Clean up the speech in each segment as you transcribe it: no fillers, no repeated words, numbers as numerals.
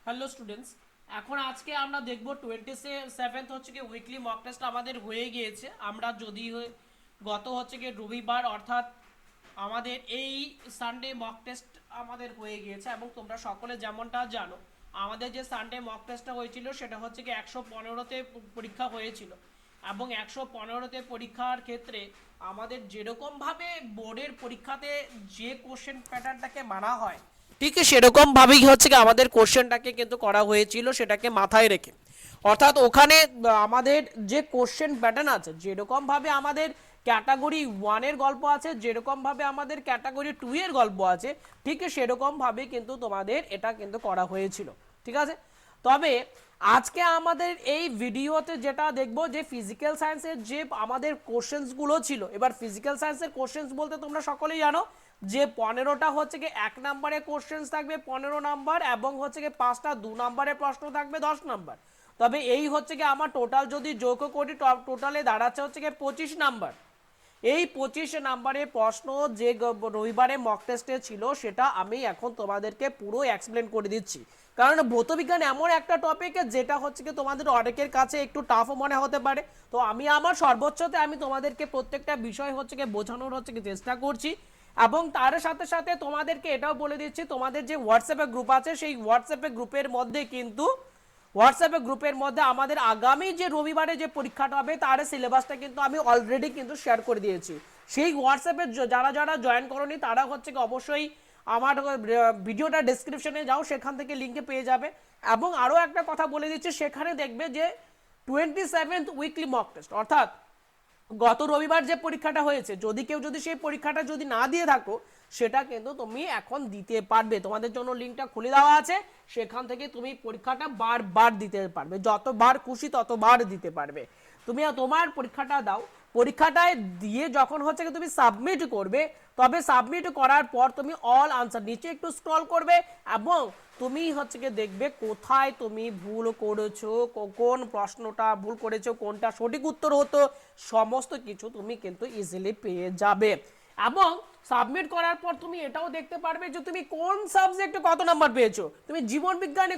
Hello students, এখন আজকে আমরা দেখব 27th হচ্ছে কি উইকলি মক টেস্ট আমাদের হয়ে গিয়েছে। আমরা যদি গত হচ্ছে কি রবিবার অর্থাৎ আমাদের এই সানডে মক টেস্ট আমাদের হয়ে গিয়েছে এবং তোমরা সকলে যেমনটা জানো আমাদের যে সানডে মক টেস্টটা হয়েছিল সেটা হচ্ছে কি 115তে পরীক্ষা হয়েছিল এবং 115তে পরীক্ষার ক্ষেত্রে আমাদের যেরকমভাবে বোর্ডের পরীক্ষাতে যে কোশ্চেন প্যাটার্নটাকে মানা হয় ঠিক সেরকম ভাবেই হচ্ছে কি আমাদের কোশ্চেনটাকে কিন্তু করা হয়েছিল, সেটাকে মাথায় রেখে। অর্থাৎ ওখানে আমাদের যে কোশ্চেন প্যাটার্ন আছে, যেরকম ভাবে আমাদের ক্যাটাগরি 1-এর গল্প আছে, যেরকম ভাবে আমাদের ক্যাটাগরি 2-এর গল্প আছে, ঠিক সেরকম ভাবে কিন্তু তোমাদের এটা কিন্তু করা হয়েছিল। ঠিক আছে, তবে আজকে আমাদের এই ভিডিওতে যেটা দেখব যে ফিজিক্যাল সায়েন্সের যে আমাদের কোশ্চেন্সগুলো ছিল। এবার ফিজিক্যাল সায়েন্সের কোশ্চেন্স বলতে তোমরা সকলেই জানো যে 15টা হচ্ছে কি 1 নম্বরে কোশ্চেন্স থাকবে 15 নাম্বার এবং হচ্ছে কি 5টা 2 নম্বরের প্রশ্ন থাকবে 10 নাম্বার। তবে এই হচ্ছে কি আমার টোটাল যদি যোগ করি টোটালে দাঁড়াচ্ছে হচ্ছে কি 25 নাম্বার। এই 25 নাম্বারের প্রশ্ন যে রবিবারে মক টেস্টে ছিল সেটা আমি এখন তোমাদেরকে পুরো এক্সপ্লেন করে দিচ্ছি। কারণ ভৌতবিজ্ঞান এমন একটা টপিক যেটা হচ্ছে কি তোমাদের অনেকের কাছে একটু টাফও মনে হতে পারে। তো আমি আমার সর্বোচ্চতে আমি তোমাদেরকে প্রত্যেকটা বিষয় হচ্ছে কি বোঝানোর হচ্ছে কি চেষ্টা করছি এবং তার সাথে সাথে তোমাদেরকে এটাও বলে দিচ্ছি তোমাদের যে হোয়াটসঅ্যাপে গ্রুপ আছে সেই হোয়াটসঅ্যাপে গ্রুপের মধ্যে কিন্তু আমাদের আগামী যে রবিবারে যে পরীক্ষাটা হবে তার সিলেবাসটা কিন্তু আমি অলরেডি কিন্তু শেয়ার করে দিয়েছি। সেই হোয়াটসঅ্যাপে যারা যারা জয়েন করনি তারা হচ্ছে কি অবশ্যই আমার ভিডিওটা ডেসক্রিপশনে যাও, সেখান থেকে লিঙ্কে পেয়ে যাবে। এবং আরও একটা কথা বলে দিচ্ছি, সেখানে দেখবে যে 27th উইকলি মক টেস্ট অর্থাৎ গত রবিবার যে পরীক্ষাটা হয়েছে, যদি কেউ যদি সেই পরীক্ষাটা যদি না দিয়ে থাকো সেটা কিন্তু তুমি এখন দিতে পারবে। তোমাদের জন্য লিঙ্কটা খুলে দেওয়া আছে, সেখান থেকে তুমি পরীক্ষাটা বারবার দিতে পারবে, যতবার খুশি ততবার দিতে পারবে। তুমি তোমার পরীক্ষাটা দাও, পরীক্ষাটায় দিয়ে যখন হচ্ছে তুমি সাবমিট করবে, তবে সাবমিট করার পর তুমি অল আনসার নিচে একটু স্ক্রল করবে এবং তুমি হচ্ছে কি দেখবে কোথায় তুমি ভুল করেছো, কোন প্রশ্নটা ভুল করেছো, কোনটা সঠিক উত্তর হতো, সমস্ত কিছু তুমি কিন্তু ইজিলি পেয়ে যাবে। এবং সাবমিট করার পর তুমি এটাও দেখতে পারবে যে তুমি কোন সাবজেক্টে কত নাম্বার পেয়েছো, তুমি জীবন বিজ্ঞানে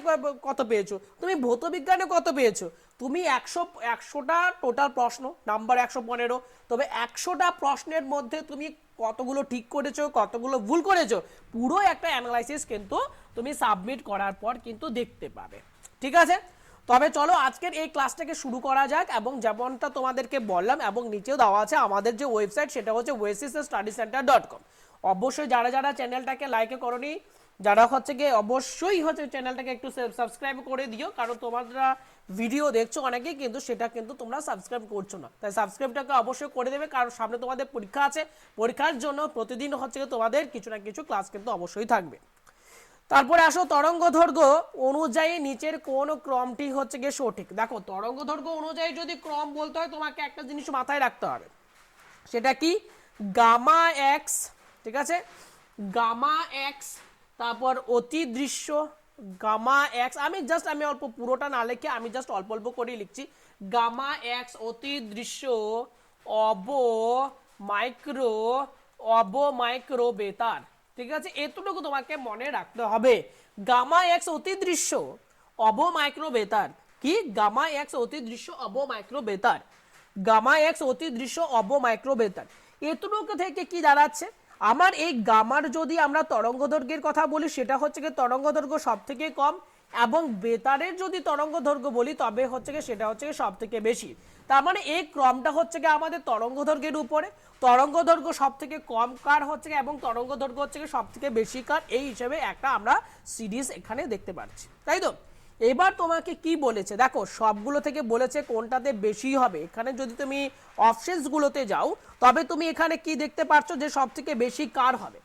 কত পেয়েছো, তুমি ভৌত বিজ্ঞানে কত পেয়েছো। তুমি 100টা টোটাল প্রশ্ন নাম্বার 115, তবে 100টা প্রশ্নের মধ্যে তুমি কতগুলো ঠিক করেছো কতগুলো ভুল করেছো পুরো একটা অ্যানালাইসিস কিন্তু তুমি সাবমিট করার পর কিন্তু দেখতে পাবে। ঠিক আছে, তবে চলো আজকের এই ক্লাসটাকে শুরু করা যাক। এবং যেমনটা তোমাদেরকে বললাম এবং নিচেও দেওয়া আছে আমাদের যে ওয়েবসাইট সেটা হচ্ছে oasisstudycenter.com। অবশ্যই যারা যারা চ্যানেলটাকে লাইক করনি, যারা হচ্ছে গিয়ে অবশ্যই হচ্ছে চ্যানেলটাকে একটু সাবস্ক্রাইব করে দিও, কারণ তোমরা ভিডিও দেখছো অনেকেই কিন্তু সেটা কিন্তু তোমরা সাবস্ক্রাইব করছো না। তাই সাবস্ক্রাইবটাকে অবশ্যই করে দেবে, কারণ সামনে তোমাদের পরীক্ষা আছে, পরীক্ষার জন্য প্রতিদিন হচ্ছে তোমাদের কিছু না কিছু ক্লাস কিন্তু অবশ্যই থাকবে। তারপরে আসো তরঙ্গ দৈর্ঘ্য অনুযায়ী নিচের কোন ক্রমটি হচ্ছে গিয়ে সঠিক। দেখো তরঙ্গ দৈর্ঘ্য অনুযায়ী যদি ক্রম বলতে হয় তোমাকে একটা জিনিস মাথায় রাখতে হবে, সেটা কি গামা এক্স। ঠিক আছে, গামা এক্স, তারপর অতি দৃশ্য গামা এক্স। আমি অল্প পুরোটা না লিখে আমি জাস্ট অল্প অল্প করে লিখছি। গামা এক্স অতি দৃশ্য অব মাইক্রো বেতার। ঠিক আছে, এতটুকু তোমাকে মনে রাখতে হবে। গামা এক্স অতি দৃশ্য অব মাইক্রো বেতার কি, গামা এক্স অতি দৃশ্য অব মাইক্রো বেতার, গামা এক্স অতি দৃশ্য অব মাইক্রো বেতার। এতটুকু থেকে কি দাঁড়াচ্ছে, আমার এই গামার যদি আমরা তরঙ্গ দৈর্ঘ্যের কথা বলি সেটা হচ্ছে কি তরঙ্গ দৈর্ঘ্য সব থেকে কম, এবং বেতারের যদি তরঙ্গ দৈর্ঘ্য বলি তবে হচ্ছে কি সেটা হচ্ছে সব থেকে বেশি। তার মানে এই ক্রমটা হচ্ছে কি আমাদের তরঙ্গ দৈর্ঘ্যের উপরে, তরঙ্গ দৈর্ঘ্য সব থেকে কম কার হচ্ছে এবং তরঙ্গ দৈর্ঘ্য হচ্ছে সব থেকে বেশি কার, এই হিসেবে একটা আমরা সিরিজ এখানে দেখতে পাচ্ছি, তাই তো। এবার তোমাকে কি বলেছে, দেখো সবগুলো থেকে বলেছে কোনটাতে বেশি হবে। এখানে যদি তুমি অপশনস গুলোতে যাও তবে তুমি এখানে কি দেখতে পাচ্ছ যে সব থেকে বেশি কার হবে।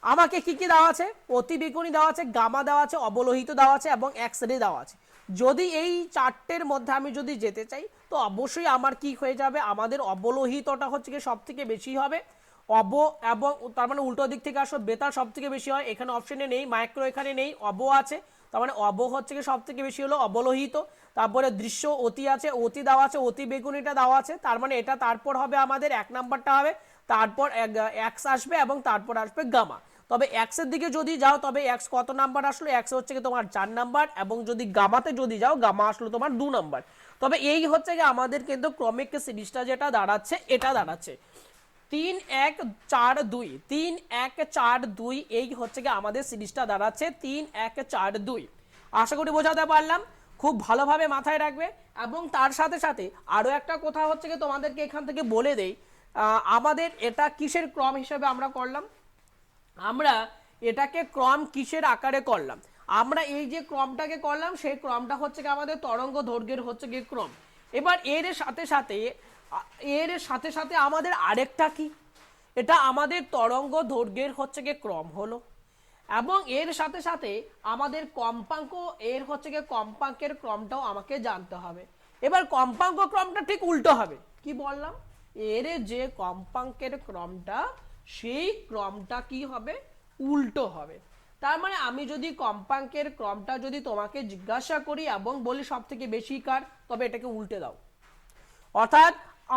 আমাকে কি কি দেওয়া আছে, অতিবেগুনি দেওয়া আছে, গামা দেওয়া আছে, অবলোহিত দেওয়া আছে এবং এক্স রে দেওয়া আছে। যদি এই চারটের মধ্যে আমি যদি যেতে চাই তো অবশ্যই আমার কি হয়ে যাবে, আমাদের অবলোহিতটা হচ্ছে কি সব থেকে বেশি হবে। অব এবং তার মানে উল্টো দিক থেকে আসো, বেতার সব থেকে বেশি হয়, এখানে অপশনে নেই, মাইক্রো এখানে নেই, অব আছে, তার মানে অব হচ্ছে কি সব থেকে বেশি হলো অবলোহিত। তারপরে দৃশ্য অতি আছে, অতি দেওয়া আছে, অতি বেগুনিটা দেওয়া আছে, তার মানে এটা তারপর হবে আমাদের 1 নাম্বারটা হবে, তারপর এক্স আসবে এবং তারপর আসবে গামা। তবে এক্সের দিকে যদি যাও তবে এক্স কত নাম্বার আসলো, এক্স হচ্ছে কি তোমার 4 নাম্বার, এবং যদি গামাতে যদি যাও গামা আসলো তোমার 2 নাম্বার। তবে এই হচ্ছে কি আমাদের কিন্তু ক্রমিক সিরিজটা যেটা দাঁড়াচ্ছে এটা দাঁড়াচ্ছে 3-1-4-2, 3-1-4-2, এই হচ্ছে কি আমাদের সিরিজটা দাঁড়াচ্ছে 3-1-4-2। আশা করি বোঝাতে পারলাম, খুব ভালোভাবে মাথায় রাখবে। এবং তার সাথে সাথে আরও একটা কথা হচ্ছে কি তোমাদেরকে এখান থেকে বলে দেই, আমাদের এটা কিসের ক্রম হিসেবে আমরা করলাম, আমরা এটাকে ক্রম কিসের আকারে করলাম, আমরা এই যে ক্রমটাকে করলাম সেই ক্রমটা হচ্ছে কি আমাদের তরঙ্গ দৈর্ঘ্যের হচ্ছে কি ক্রম। এবার এর সাথে সাথে আমাদের আরেকটা কি, এটা আমাদের তরঙ্গ দৈর্ঘ্যের হচ্ছে কি ক্রম হলো, এবং এর সাথে সাথে আমাদের কম্পাঙ্ক, এর হচ্ছে কি কম্পাঙ্কের ক্রমটাও আমাকে জানতে হবে। এবার কম্পাঙ্ক ক্রমটা ঠিক উল্টো হবে, কি বললাম, এর যে কম্পাঙ্কের ক্রমটা সেই ক্রমটা কি হবে, উল্টো হবে। তার মানে আমি যদি কম্পাঙ্কের ক্রমটা যদি তোমাকে জিজ্ঞাসা করি এবং বলি সব থেকে বেশি কার, তবে এটাকে উল্টে দাও। অর্থাৎ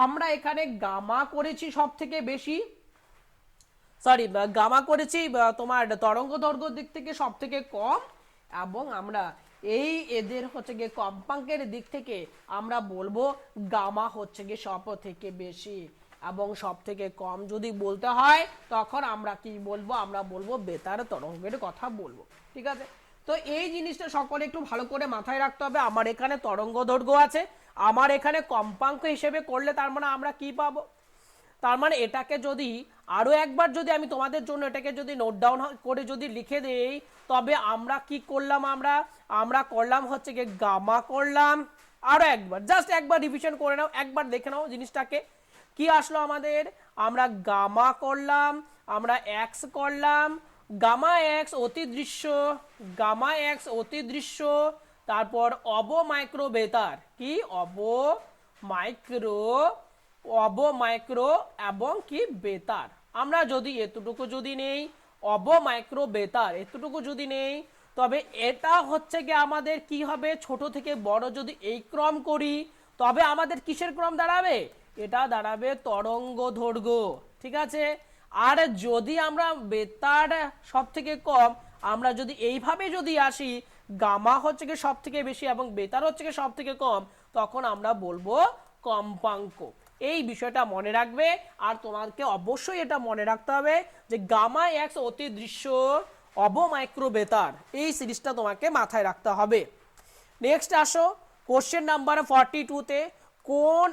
আমরা এখানে গামা করেছি সব থেকে বেশি, সরি গামা করেছি তোমার তরঙ্গ দৈর্ঘ্যের দিক থেকে সব থেকে কম, এবং আমরা এই এদের হচ্ছে গিয়ে কম্পাঙ্কের দিক থেকে আমরা বলবো গামা হচ্ছে গিয়ে সব থেকে বেশি, এবং সব থেকে কম যদি বলতে হয় তখন আমরা কি বলবো, আমরা বলবো বেতার তরঙ্গের কথা বলবো। ঠিক আছে, তো এই জিনিসটা সকলে একটু ভালো করে মাথায় রাখতে হবে। আমার এখানে তরঙ্গ দৈর্ঘ্য আছে, আমার এখানে কম্পাঙ্ক হিসেবে করলে তার মানে আমরা কি পাবো, তার মানে এটাকে যদি আরো একবার যদি আমি তোমাদের জন্য এটাকে যদি নোট ডাউন করে যদি লিখে দেই, তবে আমরা কি করলাম, আমরা করলাম হচ্ছে গিয়ে গামা করলাম, আরো একবার জাস্ট একবার রিভিশন করে নাও, একবার দেখে নাও জিনিসটাকে কি আসলো আমাদের, আমরা গামা করলাম, আমরা এক্স করলাম, গামা এক্স অতিদৃশ্য, গামা এক্স অতিদৃশ্য, তারপর অবমাইক্রো বেতার, কি অবমাইক্রো এবং কি বেতার। আমরা যদি এতটুকু যদি নেই অবমাইক্রো বেতার এতটুকু যদি নেই, তবে এটা হচ্ছে কি আমাদের কি হবে, ছোট থেকে বড় যদি এই ক্রম করি তবে আমাদের কিসের ক্রম দাঁড়াবে, এটা দাঁড়াবে তরঙ্গ দৈর্ঘ্য। ঠিক আছে, আর যদি আমরা বেতার সব থেকে কম, আমরা যদি এইভাবে যদি আসি গামা হচ্ছে কি সব থেকে বেশি এবং বেতার হচ্ছে কি সব থেকে কম, তখন আমরা বলবো কম্পাঙ্ক। এই বিষয়টা মনে রাখবে, আর তোমাকে অবশ্যই এটা মনে রাখতে হবে যে গামা এক্স অতিদৃশ্য অবমাইক্রো বেতার, এই সিরিজটা তোমাকে মাথায় রাখতে হবে। নেক্সট আসো কোশ্চেন নাম্বার 42-তে, কোন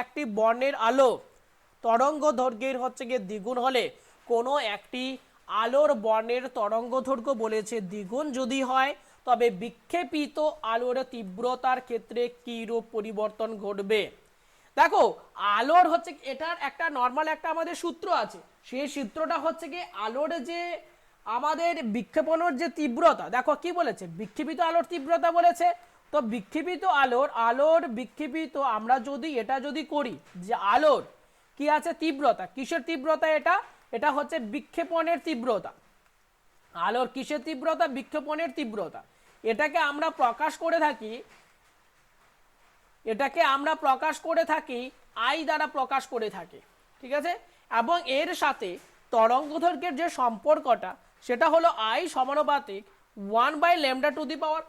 একটি বর্ণের আলো তরঙ্গ দৈর্ঘ্যের হচ্ছে গিয়ে দ্বিগুণ হলে কোনো একটি আলোর বর্ণের তরঙ্গ দৈর্ঘ্য বলেছে দ্বিগুণ যদি হয় তবে বিক্ষেপিত আলোর তীব্রতার ক্ষেত্রে কি রূপ পরিবর্তন ঘটবে। দেখো আলোর হচ্ছে এটার একটা নর্মাল একটা আমাদের সূত্র আছে, সেই সূত্রটা হচ্ছে কি আলোর যে আমাদের বিক্ষেপণের যে তীব্রতা, দেখো কি বলেছে, বিক্ষেপিত আলোর তীব্রতা বলেছে, তো বিক্ষেপিত আলোর বিক্ষেপিত আমরা যদি এটা যদি করি যে আলোর কি আছে তীব্রতা, কিসের তীব্রতা, এটা হচ্ছে বিক্ষেপণের তীব্রতা, আলোর কিসের তীব্রতা, বিক্ষেপণের তীব্রতা, এটাকে আমরা প্রকাশ করে থাকি আই দ্বারা প্রকাশ করে থাকি। ঠিক আছে, এবং এর সাথে তরঙ্গ দৈর্ঘ্যের যে সম্পর্কটা সেটা হলো আই সমানুপাতিক 1/λ⁴,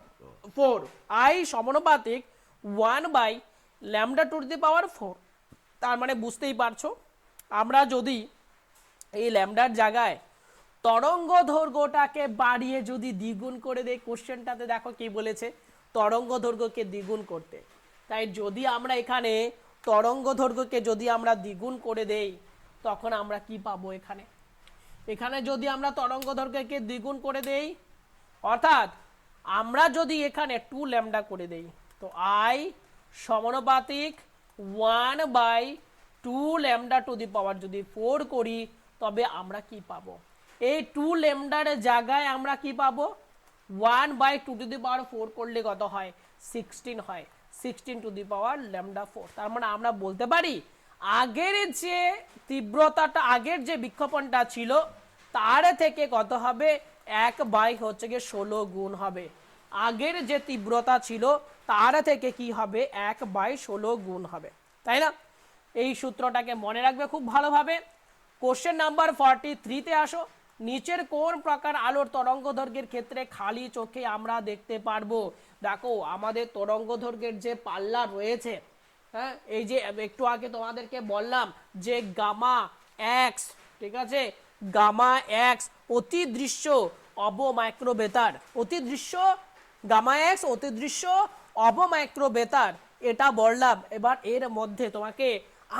আই সমানুপাতিক 1/λ⁴। তার মানে বুঝতেই পারছো, আমরা যদি এই ল্যামডার জায়গায় তরঙ্গ দৈর্ঘ্যটাকে বাড়িয়ে যদি দ্বিগুণ করে দেই, কোশ্চেনটাতে দেখো কি বলেছে, তরঙ্গ দৈর্ঘ্যকে দ্বিগুণ করতে, তাই যদি আমরা এখানে তরঙ্গ দৈর্ঘ্যকে যদি আমরা দ্বিগুণ করে দেই তখন আমরা কি পাবো, এখানে যদি আমরা তরঙ্গ দৈর্ঘ্যকে দ্বিগুণ করে দেই, অর্থাৎ আমরা যদি এখানে 2λ করে দেই, তো আই সমানুপাতিক 1/2λ⁴ করি, তবে আমরা কি পাবো, এই 2λ জায়গায় আমরা কি পাবো, 1/2⁴ করলে কত হয়, 16 হয়, 16⁴ তার মানে আমরা বলতে পারি আগের যে তীব্রতাটা, আগের যে বিক্ষেপণটা ছিল তার থেকে কত হবে, 1/16 গুণ হবে, আগের যে তীব্রতা ছিল তার থেকে কি হবে, 1/16 গুণ হবে, তাই না। এই সূত্রটাকে মনে রাখবে খুব ভালোভাবে। কোশ্চেন নাম্বার 43-তে আসো, নিচের কোন প্রকার আলোর তরঙ্গদৈর্ঘ্যের ক্ষেত্রে খালি চোখে আমরা দেখতে পারবো? দেখো আমাদের তরঙ্গদৈর্ঘ্যের যে পাল্লা রয়েছে, হ্যাঁ, এই যে একটু আগে তোমাদেরকে বললাম যে গামা এক্স, ঠিক আছে, গামা এক্স অতিদৃশ্য অবমাইক্রোবেতার, অতিদৃশ্য গামা এক্স অতিদৃশ্য অবমাইক্রোবেতার, এটা বললাম। এবার এর মধ্যে তোমাকে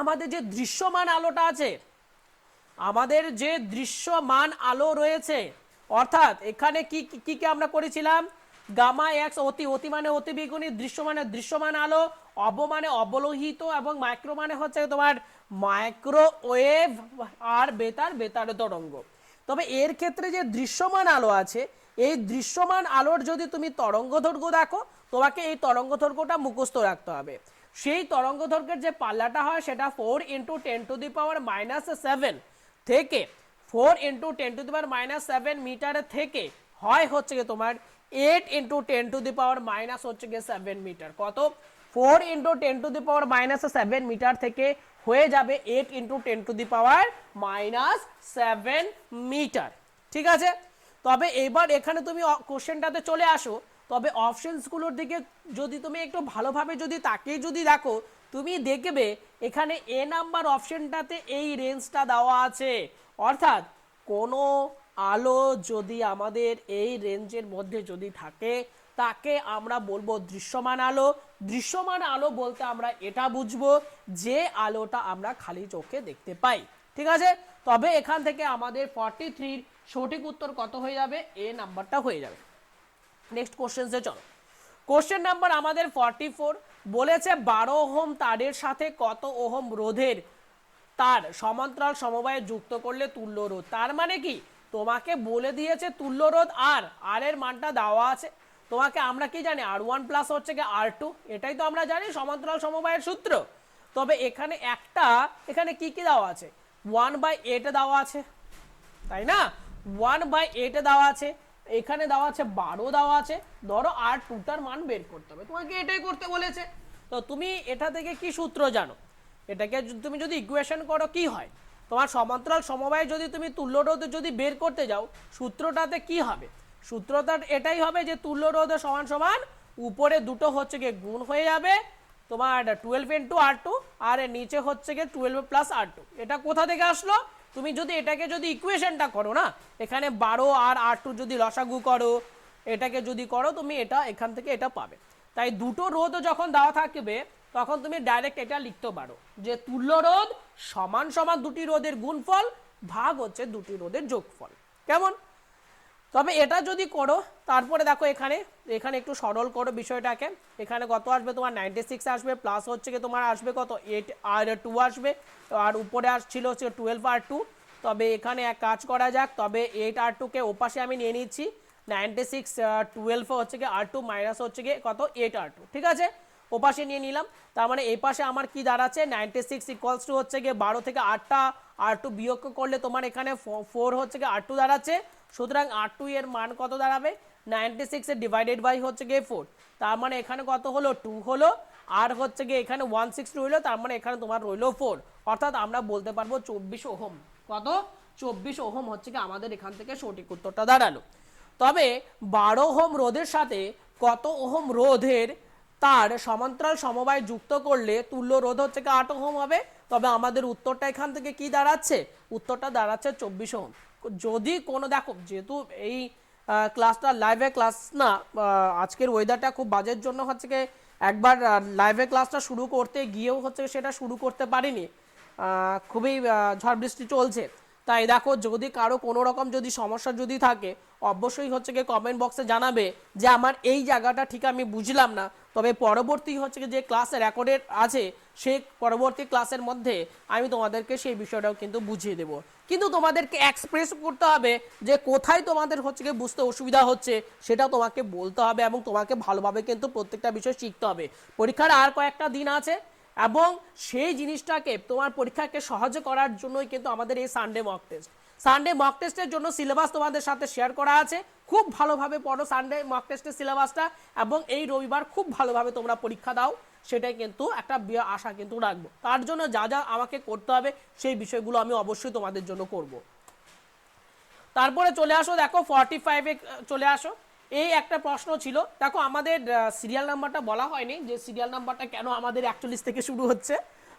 আমাদের যে দৃশ্যমান আলোটা আছে, আমাদের যে দৃশ্যমান আলো রয়েছে, অর্থাৎ এখানে কি কি কি আমরা করেছিলাম, গামা এক্স অতি, অতি মানে অতি বেগুনি, দৃশ্য মানে দৃশ্যমান আলো, অব মানে অবলোহিত, এবং মাইক্রো মানে হচ্ছে তোমার মাইক্রোওয়েভ, আর বেতার বেতার তরঙ্গ। তবে এর ক্ষেত্রে যে দৃশ্যমান আলো আছে, এই দৃশ্যমান আলোর যদি তুমি তরঙ্গদৈর্ঘ্য দেখো, তোমাকে এই তরঙ্গদৈর্ঘ্যটা মুখস্থ রাখতে হবে। সেই তরঙ্গদৈর্ঘ্যের যে পাল্লাটা হয় সেটা 4 × 10⁻⁷ থেকে 4 × 10⁻⁷ মিটার থেকে হয় হচ্ছে গিয়ে তোমার 8 × 10⁻⁷ মিটার। কত? 4 × 10⁻⁷ মিটার থেকে হয়ে যাবে 8 × 10⁻⁷ মিটার। ঠিক আছে, তবে এবার এখানে তুমি কোশ্চেনটাতে চলে আসো, তবে অপশনসগুলোর দিকে যদি তুমি একটু ভালোভাবে যদি তাকিয়ে যদি দেখো, তুমি দেখবে এখানে এ নাম্বার অপশনটাতে এই রেঞ্জটা দেওয়া আছে। অর্থাৎ কোনো আলো যদি আমাদের এই রেঞ্জের মধ্যে যদি থাকে, তাকে আমরা বলবো দৃশ্যমান আলো। দৃশ্যমান আলো বলতে আমরা এটা বুঝবো যে আলোটা আমরা খালি চোখে দেখতে পাই। ঠিক আছে, তবে এখান থেকে আমাদের 43 সঠিক উত্তর কত হয়ে যাবে? এ নাম্বারটা হয়ে যাবে। নেক্সট কোশ্চেনসে চলো। কোশ্চেন নাম্বার আমাদের 44 বলেছে 12 ওহম তারের সাথে কত ওহম রোধের তার সমান্তরাল সমবায়ে যুক্ত করলে তুল্য রোধ। তার মানে কি, তোমাকে বলে দিয়েছে তুল্য রোধ, আর এর মানটা দেওয়া আছে তোমাকে। আমরা কি জানি R1 প্লাস হচ্ছে কি R2, এটাই তো আমরা জানি সমান্তরাল সমবায়ের সূত্র। তবে এখানে এখানে কি কি দেওয়া আছে, 1/8 দেওয়া আছে, তাই না, 1/8 দেওয়া আছে, এখানে দেওয়া আছে 12 দেওয়া আছে। ধরো R2টার মান বের করতে হবে, তোমাকে এটাই করতে বলেছে। তো তুমি এটা থেকে কি সূত্র জানো, এটাকে তুমি যদি ইকুয়েশন করো কি হয়, তোমার সমান্তরাল সমবায় যদি তুমি তুল্য রোধ যদি বের করতে যাও, সূত্রটাতে কি হবে, সূত্রটা এটাই হবে যে তুল্য রোধ সমান সমান উপরে দুটো হচ্ছে গিয়ে গুণ হয়ে যাবে তোমার 12 × R2, আর এর নিচে হচ্ছে গিয়ে 12 + R2। এটা কোথা থেকে আসলো, তুমি যদি এটাকে যদি ইকুয়েশনটা করো না, এখানে 12 আর R2 যদি লসাগু করো, এটাকে যদি করো তুমি, এটা এখান থেকে এটা পাবে। তাই দুটো রোধ যখন দেওয়া থাকবে, তখন তুমি ডাইরেক্ট এটা লিখতে পারো যে তুল্য রোধ সমান সমান দুটি রোধের গুণফল ভাগ হচ্ছে দুটি রোধের যোগফল। কেমন? তবে এটা যদি করো, তারপরে দেখো এখানে এখানে একটু সরল করো বিষয়টাকে। এখানে কত আসবে তোমার 96 আসবে, প্লাস হচ্ছে কি তোমার আসবে কত 8 আর 2 আসবে, আর উপরে আসছিল হচ্ছে 12 R2। তবে এখানে এক কাজ করা যাক, তবে 8 R2 কে ওপাশে আমি নিয়ে নিচ্ছি, 96 12 হচ্ছে কি R2 মাইনাস হচ্ছে কি কত 8 R2। ঠিক আছে, ওপাশে নিয়ে নিলাম। তার মানে এই পাশে আমার কি দাঁড়াচ্ছে, 96 ইকুয়ালস টু হচ্ছে গিয়ে 12 থেকে 8টা R2 বিয়োগ করলে তোমার এখানে 4 হচ্ছে গিয়ে R2 দাঁড়াচ্ছে। সুতরাং R2 এর মান কত দাঁড়াবে, 96 এর ডিভাইডেড বাই হচ্ছে গিয়ে 4। তার মানে এখানে কত হলো, 2 হলো, আর হচ্ছে গিয়ে এখানে 160 রইলো, তার মানে এখানে তোমার রইলো 4। অর্থাৎ আমরা বলতে পারবো 24 ওহম। কত? 24 ওহম হচ্ছে কি আমাদের এখান থেকে সঠিক উত্তরটা দাঁড়ালো। তবে 12 ওহম রোধের সাথে কত ওহম রোধের তার সমান্তরাল সমবায় যুক্ত করলে তুল্য রোধ হচ্ছে কি 8 ওহম হবে। তবে আমাদের উত্তরটা এখান থেকে কি দাঁড়াচ্ছে, উত্তরটা দাঁড়াচ্ছে 24 ওহম। যদি কোনো দেখো, যেহেতু এই ক্লাসটা লাইভে ক্লাস না, আজকের ওয়েদারটা খুব বাজের জন্য হচ্ছে কি একবার লাইভে ক্লাসটা শুরু করতে গিয়েও হচ্ছে সেটা শুরু করতে পারিনি, খুবই ঝড় বৃষ্টি চলছে। তাই দেখো, যদি কারো কোনো রকম যদি সমস্যা যদি থাকে, অবশ্যই হচ্ছে গিয়ে কমেন্ট বক্সে জানাবে যে আমার এই জায়গাটা ঠিক আমি বুঝলাম না। তবে পরবর্তী হচ্ছে যে ক্লাসে রেকর্ডেড আছে, সেই পরবর্তী ক্লাসের মধ্যে আমি তোমাদেরকে সেই বিষয়টাও কিন্তু বুঝিয়ে দেবো। কিন্তু তোমাদেরকে এক্সপ্রেস করতে হবে যে কোথায় তোমাদের হচ্ছে গিয়ে বুঝতে অসুবিধা হচ্ছে, সেটা তোমাকে বলতে হবে, এবং তোমাকে ভালোভাবে কিন্তু প্রত্যেকটা বিষয় শিখতে হবে। পরীক্ষার আর কয়েকটা দিন আছে, এবং সেই জিনিসটাকে তোমার পরীক্ষাকে সহজ করার জন্যই কিন্তু আমাদের এই সানডে মক টেস্টের জন্য সিলেবাস তোমাদের সাথে শেয়ার করা আছে। খুব ভালোভাবে পড়ো সানডে মক টেস্টের সিলেবাসটা, এবং এই রবিবার খুব ভালোভাবে তোমরা পরীক্ষা দাও, সেটাই কিন্তু একটা আশা কিন্তু রাখবো। তার জন্য যা যা আমাকে করতে হবে সেই বিষয়গুলো আমি অবশ্যই তোমাদের জন্য করব। তারপরে চলে আসো, দেখো 45-এ চলে আসো। এই একটা প্রশ্ন ছিল, দেখো আমাদের সিরিয়াল নাম্বারটা বলা হয়নি যে সিরিয়াল নাম্বারটা কেন আমাদের 41 থেকে শুরু হচ্ছে।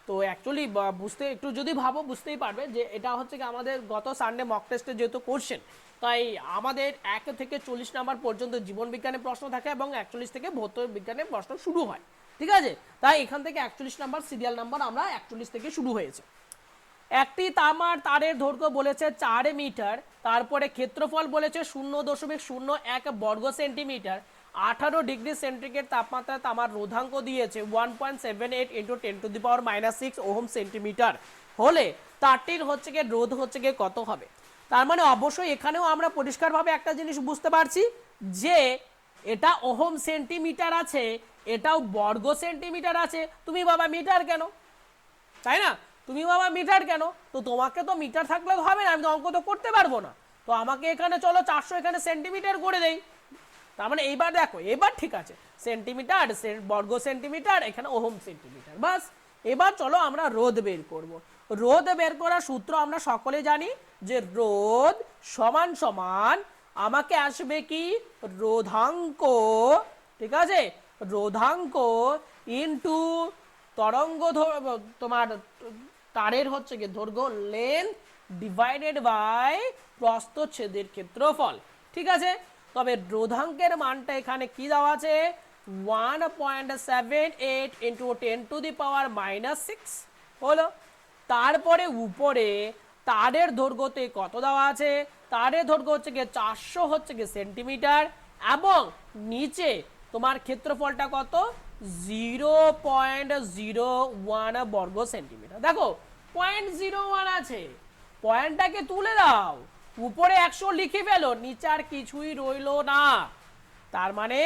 তো অ্যাকচুয়ালি বুঝতে একটু যদি ভাবো বুঝতেই পারবে যে এটা হচ্ছে কি আমাদের গত সানডে মক টেস্টে যেহেতু কোশ্চেন, তাই আমাদের 1 থেকে 40 নাম্বার পর্যন্ত জীবন বিজ্ঞানের প্রশ্ন থাকে এবং 41 থেকে ভৌত বিজ্ঞানের প্রশ্ন শুরু হয়, ঠিক আছে। তাই এখান থেকে 41 নাম্বার সিরিয়াল নাম্বার আমরা 41 থেকে শুরু হয়েছে। একটি তামার তারের দৈর্ঘ্য বলেছে 4 মিটার, তারপরে ক্ষেত্রফল বলেছে 0.01 বর্গ সেন্টিমিটার, 18 ডিগ্রি সেন্টিগ্রেড তাপমাত্রায় তামার রোধাঙ্ক দিয়েছে 1.78 × 10⁻⁻6 ওহম সেন্টিমিটার হলে তারটির হচ্ছে গিয়ে রোধ হচ্ছে গিয়ে কত হবে। তার মানে অবশ্যই এখানেও আমরা পরিষ্কারভাবে একটা জিনিস বুঝতে পারছি যে এটা ওহম সেন্টিমিটার আছে, এটাও বর্গ সেন্টিমিটার আছে, তুমি বাবা মিটার কেন, তাই না? তুমি বাবা মিটার কেন? তো তোমাকে তো মিটার থাকলে হবে না, আমি তো অঙ্ক তো করতে পারবো না। তো আমাকে এখানে চলো 400 এখানে সেন্টিমিটার করে দেই। তার মানে এইবার দেখো, এবার ঠিক আছে, সেন্টিমিটার বর্গ সেন্টিমিটার, এখানে ওহম সেন্টিমিটার, বাস। এবার চলো আমরা রোধ বের করব। রোধ বের করার সূত্র আমরা সকলে জানি যে রোধ সমান সমান আমাকে আসবে কি রোধাঙ্ক, ঠিক আছে, রোধাঙ্ক ইনটু তরঙ্গ তোমার তারের হচ্ছে কি দৈর্ঘ্য লেন্থ ডিভাইডেড বাই প্রস্থচ্ছেদের ক্ষেত্রফল, ঠিক আছে। তবে রোধাঙ্কের মানটা এখানে কি দেওয়া আছে 1.78 × 10⁻⁻6 হলো। তারপরে উপরে তারের দৈর্ঘ্যতে কত দেওয়া আছে, তারের দৈর্ঘ্য হচ্ছে গিয়ে 400 হচ্ছে গিয়ে সেন্টিমিটার এবং নিচে তোমার ক্ষেত্রফলটা কত 0.01 বর্গ সেন্টিমিটার। দেখো 0.01 আছে, পয়েন্টটাকে তুলে দাও, উপরে 100 লিখে ফেলো, নিচে আর কিছুই রইলো না। তার মানে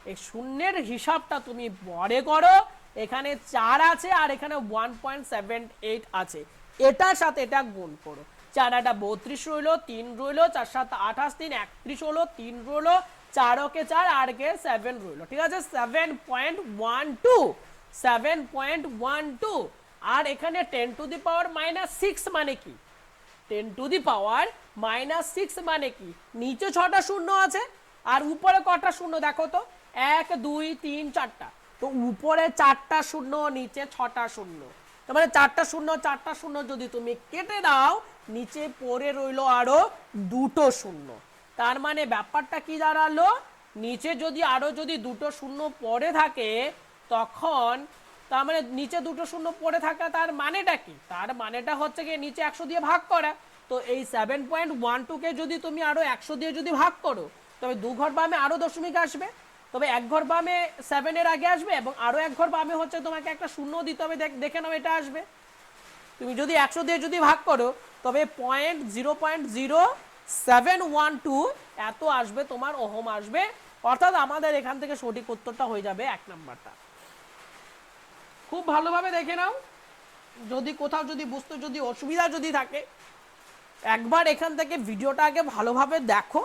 এই শূন্যের হিসাবটা তুমি পরে করো, এখানে 4 আছে আর এখানে 1.78 আছে, এটার সাথে এটা গুণ করো, 4 এটা 32 রইলো, 3 রইলো, 4 7 28, 3 31 হলো, 3 রইলো, 4 ওকে 4 আর কে 7 রইলো, ঠিক আছে, 7.12 আর এখানে 10⁻⁻6 মানে কি 10⁻⁻6 মানে কি নিচে 6টা শূন্য আছে আর উপরে কটা শূন্য দেখো তো 1 2 3 4টা, তো উপরে 4টা শূন্য নিচে 6টা শূন্য, তার মানে 4টা শূন্য যদি তুমি কেটে দাও নিচে পড়ে রইলো আরো দুটো শূন্য। তার মানে ব্যাপারটা কি দাঁড়ালো, নিচে যদি আরো যদি দুটো শূন্য পড়ে থাকে তখন তার মানে নিচে দুটো শূন্য পড়ে থাকা তার মানেটা কি, তার মানেটা হচ্ছে কি নিচে 100 দিয়ে ভাগ করা। তো এই 7.12 কে যদি তুমি আরো 100 দিয়ে যদি ভাগ করো তবে 2 ঘর বামে আরো দশমিক আসবে, তবে 1 ঘর বামে 7 এর আগে আসবে এবং আরো 1 ঘর বামে হচ্ছে তোমাকে একটা শূন্য দিতে হবে, দেখে নাও এটা আসবে। তুমি যদি 100 দিয়ে যদি ভাগ করো তবে 0.0712 এত আসবে তোমার ওহম আসবে, অর্থাৎ আমাদের এখান থেকে সঠিক উত্তরটা হয়ে যাবে 1 নাম্বারটা। খুব ভালোভাবে দেখে নাও, যদি কোথাও যদি বুঝতে যদি অসুবিধা যদি থাকে একবার এখান থেকে ভিডিওটা আগে ভালোভাবে দেখো,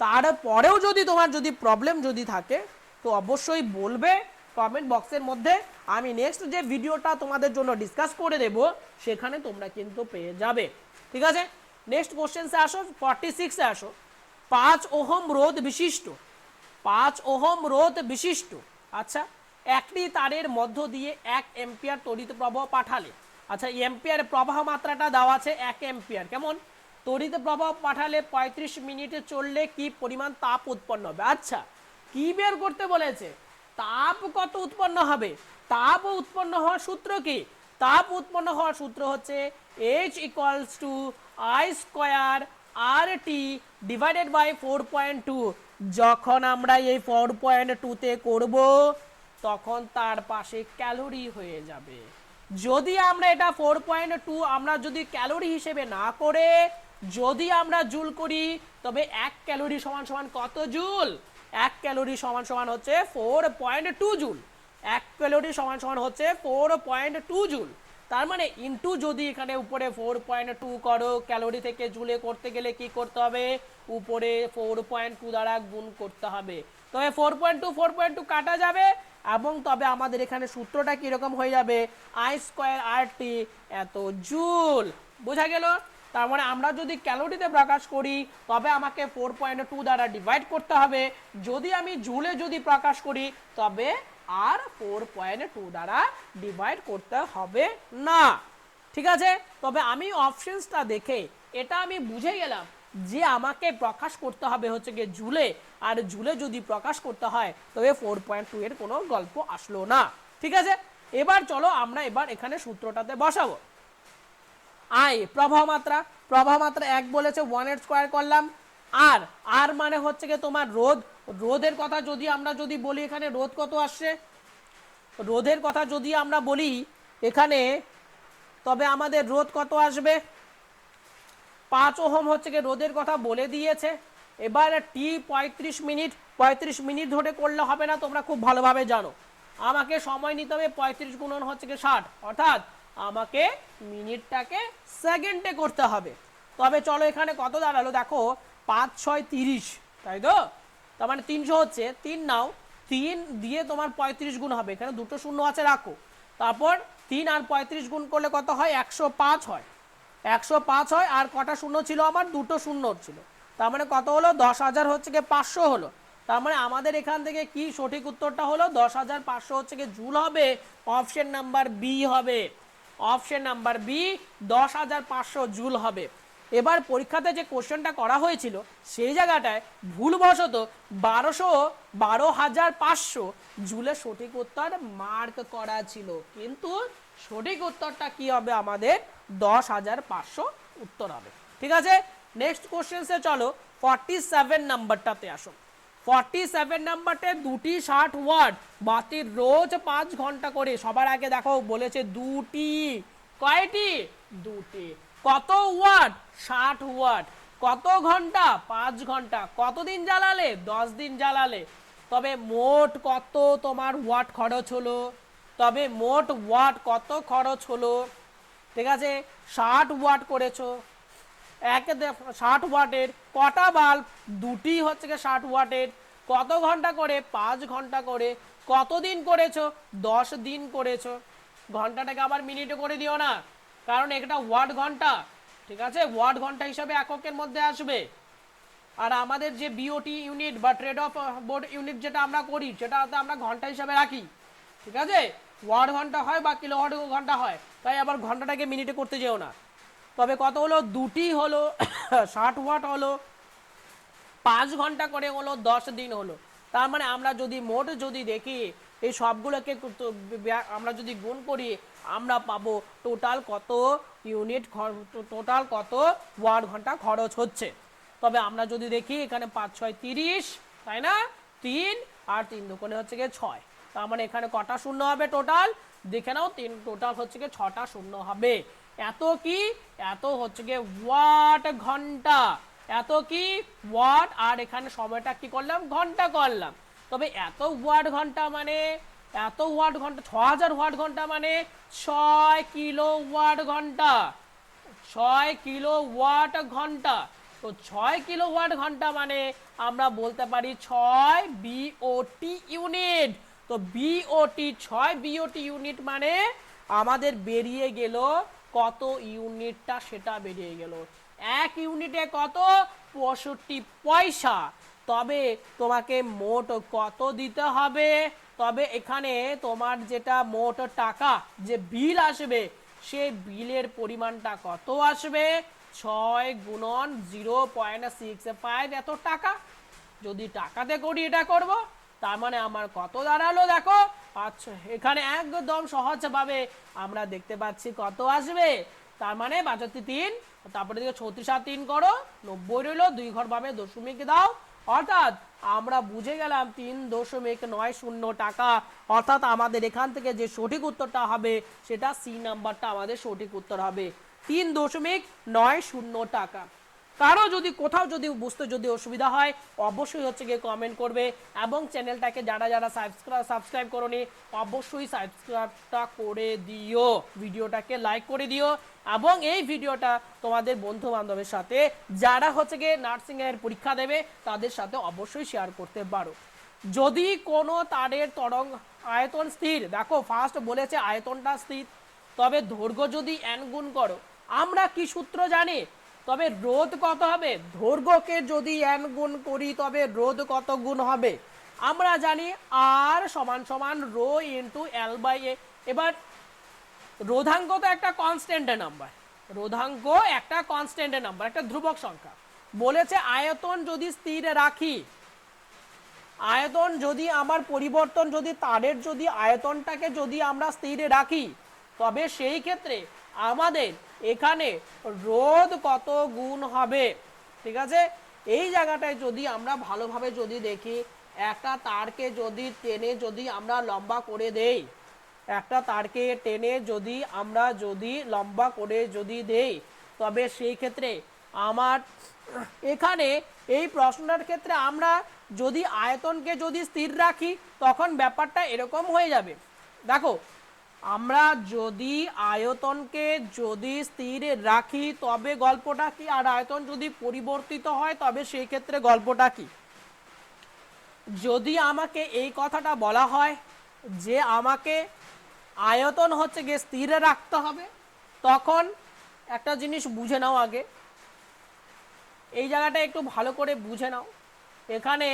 তারপরেও যদি তোমার যদি প্রবলেম যদি থাকে তো অবশ্যই বলবে কমেন্ট বক্সের মধ্যে, আমি নেক্সট যে ভিডিওটা তোমাদের জন্য ডিসকাস করে দেব সেখানে তোমরা কিন্তু পেয়ে যাবে, ঠিক আছে। নেক্সট কোশ্চেন্সে আসো, 46-এ আসো। 5 ওহম রোধ বিশিষ্ট 5 ওহম রোধ বিশিষ্ট আচ্ছা একটি তারের মধ্য দিয়ে 1 এম্পিয়ার তড়িৎ প্রবাহ পাঠালে, আচ্ছা এম্পিয়ার প্রবাহ মাত্রাটা দেওয়া আছে 1 এম্পিয়ার, কেমন তড়িৎ প্রবাহ পাঠালে 35 মিনিটে চললে কি পরিমাণ তাপ উৎপন্ন হবে। আচ্ছা কি বের করতে বলেছে, তাপ কত উৎপন্ন হবে, তাপ উৎপন্ন হওয়ার সূত্র কি, তাপ উৎপন্ন হওয়ার সূত্র হচ্ছে H = I² RT divided by 4.2। যখন আমরা এই 4.2 তে করব তখন তার পাশে ক্যালোরি হয়ে যাবে। যদি আমরা এটা 4.2 আমরা যদি ক্যালোরি হিসেবে না করে যদি আমরা জুল করি তবে 1 ক্যালোরি সমান সমান কত জুল, 1 ক্যালোরি সমান সমান হচ্ছে 4.2 জুল, 1 ক্যালোরি সমান সমান হচ্ছে 4.2 জুল। তার মানে ইনটু যদি এখানে উপরে 4.2 করো, ক্যালোরি থেকে জুলে করতে গেলে কি করতে হবে উপরে 4.2 দ্বারা গুণ করতে হবে, তবে 4.2 কাটা যাবে এবং তবে আমাদের এখানে সূত্রটা কি রকম হয়ে যাবে I² RT এত জুল, বোঝা গেল। তার মানে আমরা যদি ক্যালোরিতে প্রকাশ করি তবে আমাকে 4.2 দ্বারা ডিভাইড করতে হবে, যদি আমি জুলে যদি প্রকাশ করি তবে আর 4.2 দ্বারা ডিভাইড করতে হবে না। ঠিক আছে, তবে আমি অপশনসটা দেখে এটা আমি বুঝে গেলাম যে আমাকে প্রকাশ করতে হবে হচ্ছে গিয়ে জুলে, আর জুলে যদি প্রকাশ করতে হয় তবে 4.2 এর কোনো গল্প আসলো না। ঠিক আছে, এবার চলো আমরা এবার এখানে সূত্রটাতে বসাবো। আই প্রবাহ মাত্রা 1 বলেছে, 1 এর স্কয়ার করলাম। আর আর মানে হচ্ছে গিয়ে তোমার রোধের কথা যদি আমরা যদি বলি, এখানে রোধ কত আসছে, রোধের কথা যদি আমরা বলি এখানে, তবে আমাদের রোধ কত আসবে, 5 ওহম হচ্ছে গিয়ে রোধের কথা বলে দিয়েছে। এবার টি 35 মিনিট ধরে করলে হবে না, তোমরা খুব ভালোভাবে জানো। আমাকে সময় নিতে হবে 35 গুণন হচ্ছে গিয়ে 60, অর্থাৎ আমাকে মিনিটটাকে সেকেন্ডে করতে হবে। তবে চলো এখানে কত দাঁড়ালো দেখো, 5 6 30, তাই তো, তার মানে 300 হচ্ছে, 3 নাও, 3 দিয়ে তোমার 35 গুণ হবে, এখানে দুটো শূন্য আছে রাখো, তারপর 3 আর 35 গুণ করলে কত হয়, 105 হয়, 105 হয়। আর কটা শূন্য ছিল আমার, দুটো শূন্য ছিল, তার মানে কত হলো, 10,000 হচ্ছে গিয়ে 500 হলো। তার মানে আমাদের এখান থেকে কি সঠিক উত্তরটা হলো 10,500 হচ্ছে গিয়ে জুল হবে, অপশন নাম্বার বি হবে, অপশন নাম্বার বি 10,500 জুল হবে। এবার পরীক্ষাতে যে কোশ্চেনটা করা হয়েছিল সেই জায়গাটায় ভুলবশত 12,500 জুলের সঠিক উত্তর মার্ক করা ছিল, কিন্তু সঠিক উত্তরটা কি হবে আমাদের 10,500 উত্তর হবে। ঠিক আছে, নেক্সট কোশ্চেনসে চলো 47 নাম্বারটাতে আসো। 47 নাম্বারতে দুটি 60 ওয়াট বাতির রোজ 5 ঘন্টা করে, সবার আগে দেখো বলেছে দুটি, কয়টি, দুটি, কত ওয়াট, 60 ওয়াট, কত ঘন্টা, 5 ঘন্টা, কতদিন জ্বালালে, 10 দিন জ্বালালে, তবে মোট কত তোমার ওয়াট খরচ হলো, তবে মোট ওয়াট কত খরচ হলো। ঠিক আছে, 60 ওয়াট করেছো, 60 ওয়াটের কটা বাল্ব, দুটি হচ্ছে গিয়ে 60 ওয়াটের, কত ঘন্টা করে, 5 ঘন্টা করে, কতদিন করেছো, 10 দিন করেছো। ঘন্টাটাকে আবার মিনিটে করে দিও না, কারণ এটা ওয়াট ঘন্টা, ঠিক আছে, ওয়াট ঘন্টা হিসাবে এককের মধ্যে আসবে। আর আমাদের যে বিওটি ইউনিট বা ট্রেড অফ বোর্ড ইউনিট যেটা আমরা করি সেটাতে আমরা ঘন্টা হিসাবে রাখি। ঠিক আছে, ওয়াট ঘন্টা হয় বা কিলোওয়াট ঘন্টা হয়, তাই আবার ঘন্টাটাকে মিনিটে করতে যেও না। তবে কত হলো, দুটি হলো 60 ওয়াট হলো, 5 ঘন্টা করে হলো, 10 দিন হলো। তার মানে আমরা যদি মোট যদি দেখি এই সবগুলোকে আমরা যদি গুণ করি আমরা পাবো টোটাল কত ইউনিট, টোটাল কত ওয়াট ঘন্টা খরচ হচ্ছে। তবে আমরা যদি দেখি এখানে 5 6 30, তাই না, 3 আর 3 দুগুণে হচ্ছে গিয়ে 6, তার মানে এখানে কটা শূন্য হবে টোটাল, দেখে নাও, 3 টোটাল হচ্ছে গিয়ে 6টা শূন্য হবে। এত কি, এত হচ্ছে গিয়ে ওয়াট ঘন্টা, এত কি ওয়াট, আর এখানে সময়টা কি করলাম, ঘন্টা করলাম। তবে এত ওয়াট ঘন্টা মানে, এত ওয়াট ঘন্টা 6,000 ওয়াট ঘন্টা মানে 6 কিলো ওয়াট ঘন্টা, 6 কিলো ওয়াট ঘন্টা। তো 6 কিলো ওয়াট ঘন্টা মানে আমরা বলতে পারি 6 বিওটি ইউনিট। তো বিওটি 6 বিওটি ইউনিট মানে আমাদের বেরিয়ে গেল কত ইউনিটটা, সেটা বেরিয়ে গেল 1 ইউনিটে কত, 65 পয়সা। তবে তোমাকে মোট কত দিতে হবে, তবে এখানে তোমার যেটা মোট টাকা যে বিল আসবে সেই বিলের পরিমাণটা কত আসবে, 6 গুণন 0.65 এত টাকা। যদি টাকাতে করি এটা করব, তার মানে আমার কত দাঁড়ালো দেখো। আচ্ছা, এখানে একদম সহজভাবে আমরা দেখতে পাচ্ছি কত আসবে, তার মানে 65 তারপরে দিকে 36 আর 3 করো, 90 রইলো, 2 ঘর ভাবে দশমিক দাও, অর্থাৎ আমরা বুঝে গেলাম 3.90 টাকা। অর্থাৎ আমাদের এখান থেকে যে সঠিক উত্তরটা হবে সেটা সি নাম্বারটা আমাদের সঠিক উত্তর হবে, 3.90 টাকা। কারো যদি কোথাও যদি বুঝতে যদি অসুবিধা হয় অবশ্যই হচ্ছে গিয়ে কমেন্ট করবে, এবং চ্যানেলটাকে যারা যারা সাবস্ক্রাইব করোনি অবশ্যই সাবস্ক্রাইবটা করে দিও, ভিডিওটাকে লাইক করে দিও, এবং এই ভিডিওটা তোমাদের বন্ধু বান্ধবের সাথে যারা হচ্ছে গিয়ে নার্সিংয়ের পরীক্ষা দেবে তাদের সাথে অবশ্যই শেয়ার করতে পারো। যদি কোনো তারের তরঙ্গ আয়তন স্থির, দেখো ফার্স্ট বলেছে আয়তনটা স্থির, তবে দৈর্ঘ্য যদি n গুণ করো, আমরা কি সূত্র জানি, তবে রোধ কত হবে, দৈর্ঘ্যকে যদি n গুণ করি তবে রোধ কত গুণ হবে, আমরা জানি r সমান সমান রো ইন্টু এল বাই এ। এবার রোধাঙ্ক তো একটা কনস্ট্যান্টের নাম্বার, রোধাঙ্ক একটা কনস্ট্যান্টের নাম্বার, একটা ধ্রুবক সংখ্যা। বলেছে আয়তন যদি স্থির রাখি, আয়তন যদি আমার পরিবর্তন যদি তারের যদি আয়তনটাকে যদি আমরা স্থির রাখি তবে সেই ক্ষেত্রে আমাদের এখানে রোধ কত গুণ হবে। ঠিক আছে, এই জায়গাটায় যদি আমরা ভালোভাবে যদি দেখি, একটা তারকে যদি টেনে যদি আমরা লম্বা করে দেই, একটা তারকে টেনে যদি আমরা যদি লম্বা করে যদি দেই তবে সেই ক্ষেত্রে আমার এখানে এই প্রশ্নটার ক্ষেত্রে আমরা যদি আয়তনকে যদি স্থির রাখি তখন ব্যাপারটা এরকম হয়ে যাবে। দেখো, আমরা যদি আয়তনকে যদি স্থির রাখি তবে গল্পটা কি, আর আয়তন যদি পরিবর্তিত হয় তবে সেই ক্ষেত্রে গল্পটা কি। যদি আমাকে এই কথাটা বলা হয় যে আমাকে আয়তন হচ্ছে গিয়ে স্থির রাখতে হবে, তখন একটা জিনিস বুঝে নাও আগে, এই জায়গাটা একটু ভালো করে বুঝে নাও। এখানে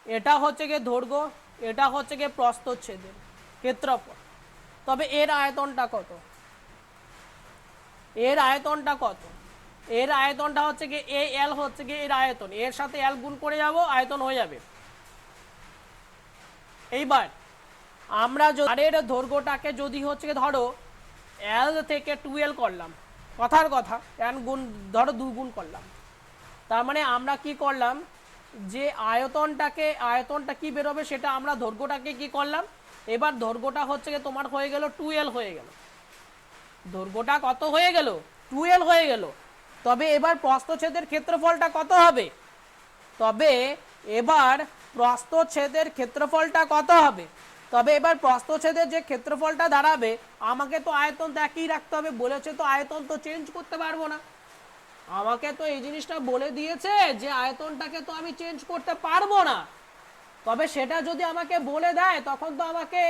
এটা হচ্ছে গিয়ে দৈর্ঘ্য, এটা হচ্ছে গিয়ে প্রস্থচ্ছেদের ক্ষেত্রফল, তবে এর আয়তনটা কত, এর আয়তনটা কত, এর আয়তনটা হচ্ছে গিয়ে এ এল হচ্ছে গিয়ে এর আয়তন, এর সাথে এল গুণ করে যাব, আয়তন হয়ে যাবে। এইবার আমরা তারের দৈর্ঘ্যটাকে যদি হচ্ছে ধরো এল থেকে 2l করলাম, কথার কথা n গুণ ধরো 2 গুণ করলাম, তার মানে আমরা কি করলাম যে আয়তনটা কি বেরোবে সেটা আমরা দৈর্ঘ্যটাকে কি করলাম, এবার দৈর্ঘ্যটা হচ্ছে গিয়ে তোমার হয়ে গেল 2l হয়ে গেল, দৈর্ঘ্যটা কত হয়ে গেল 2l হয়ে গেল। তবে এবার প্রস্থচ্ছেদের ক্ষেত্রফলটা কত হবে, তবে এবার প্রস্থচ্ছেদের ক্ষেত্রফলটা কত হবে, তবে এবার প্রস্থচ্ছেদের যে ক্ষেত্রফলটা দাঁড়াবে, আমাকে তো আয়তন একই রাখতে হবে, বলেছে তো আয়তন তো চেঞ্জ করতে পারবো না, আমাকে তো এই জিনিসটা বলে দিয়েছে যে আয়তনটাকে তো আমি চেঞ্জ করতে পারবো না। তবে সেটা যদি আমাকে বলে দেয় তখন তো আমাকে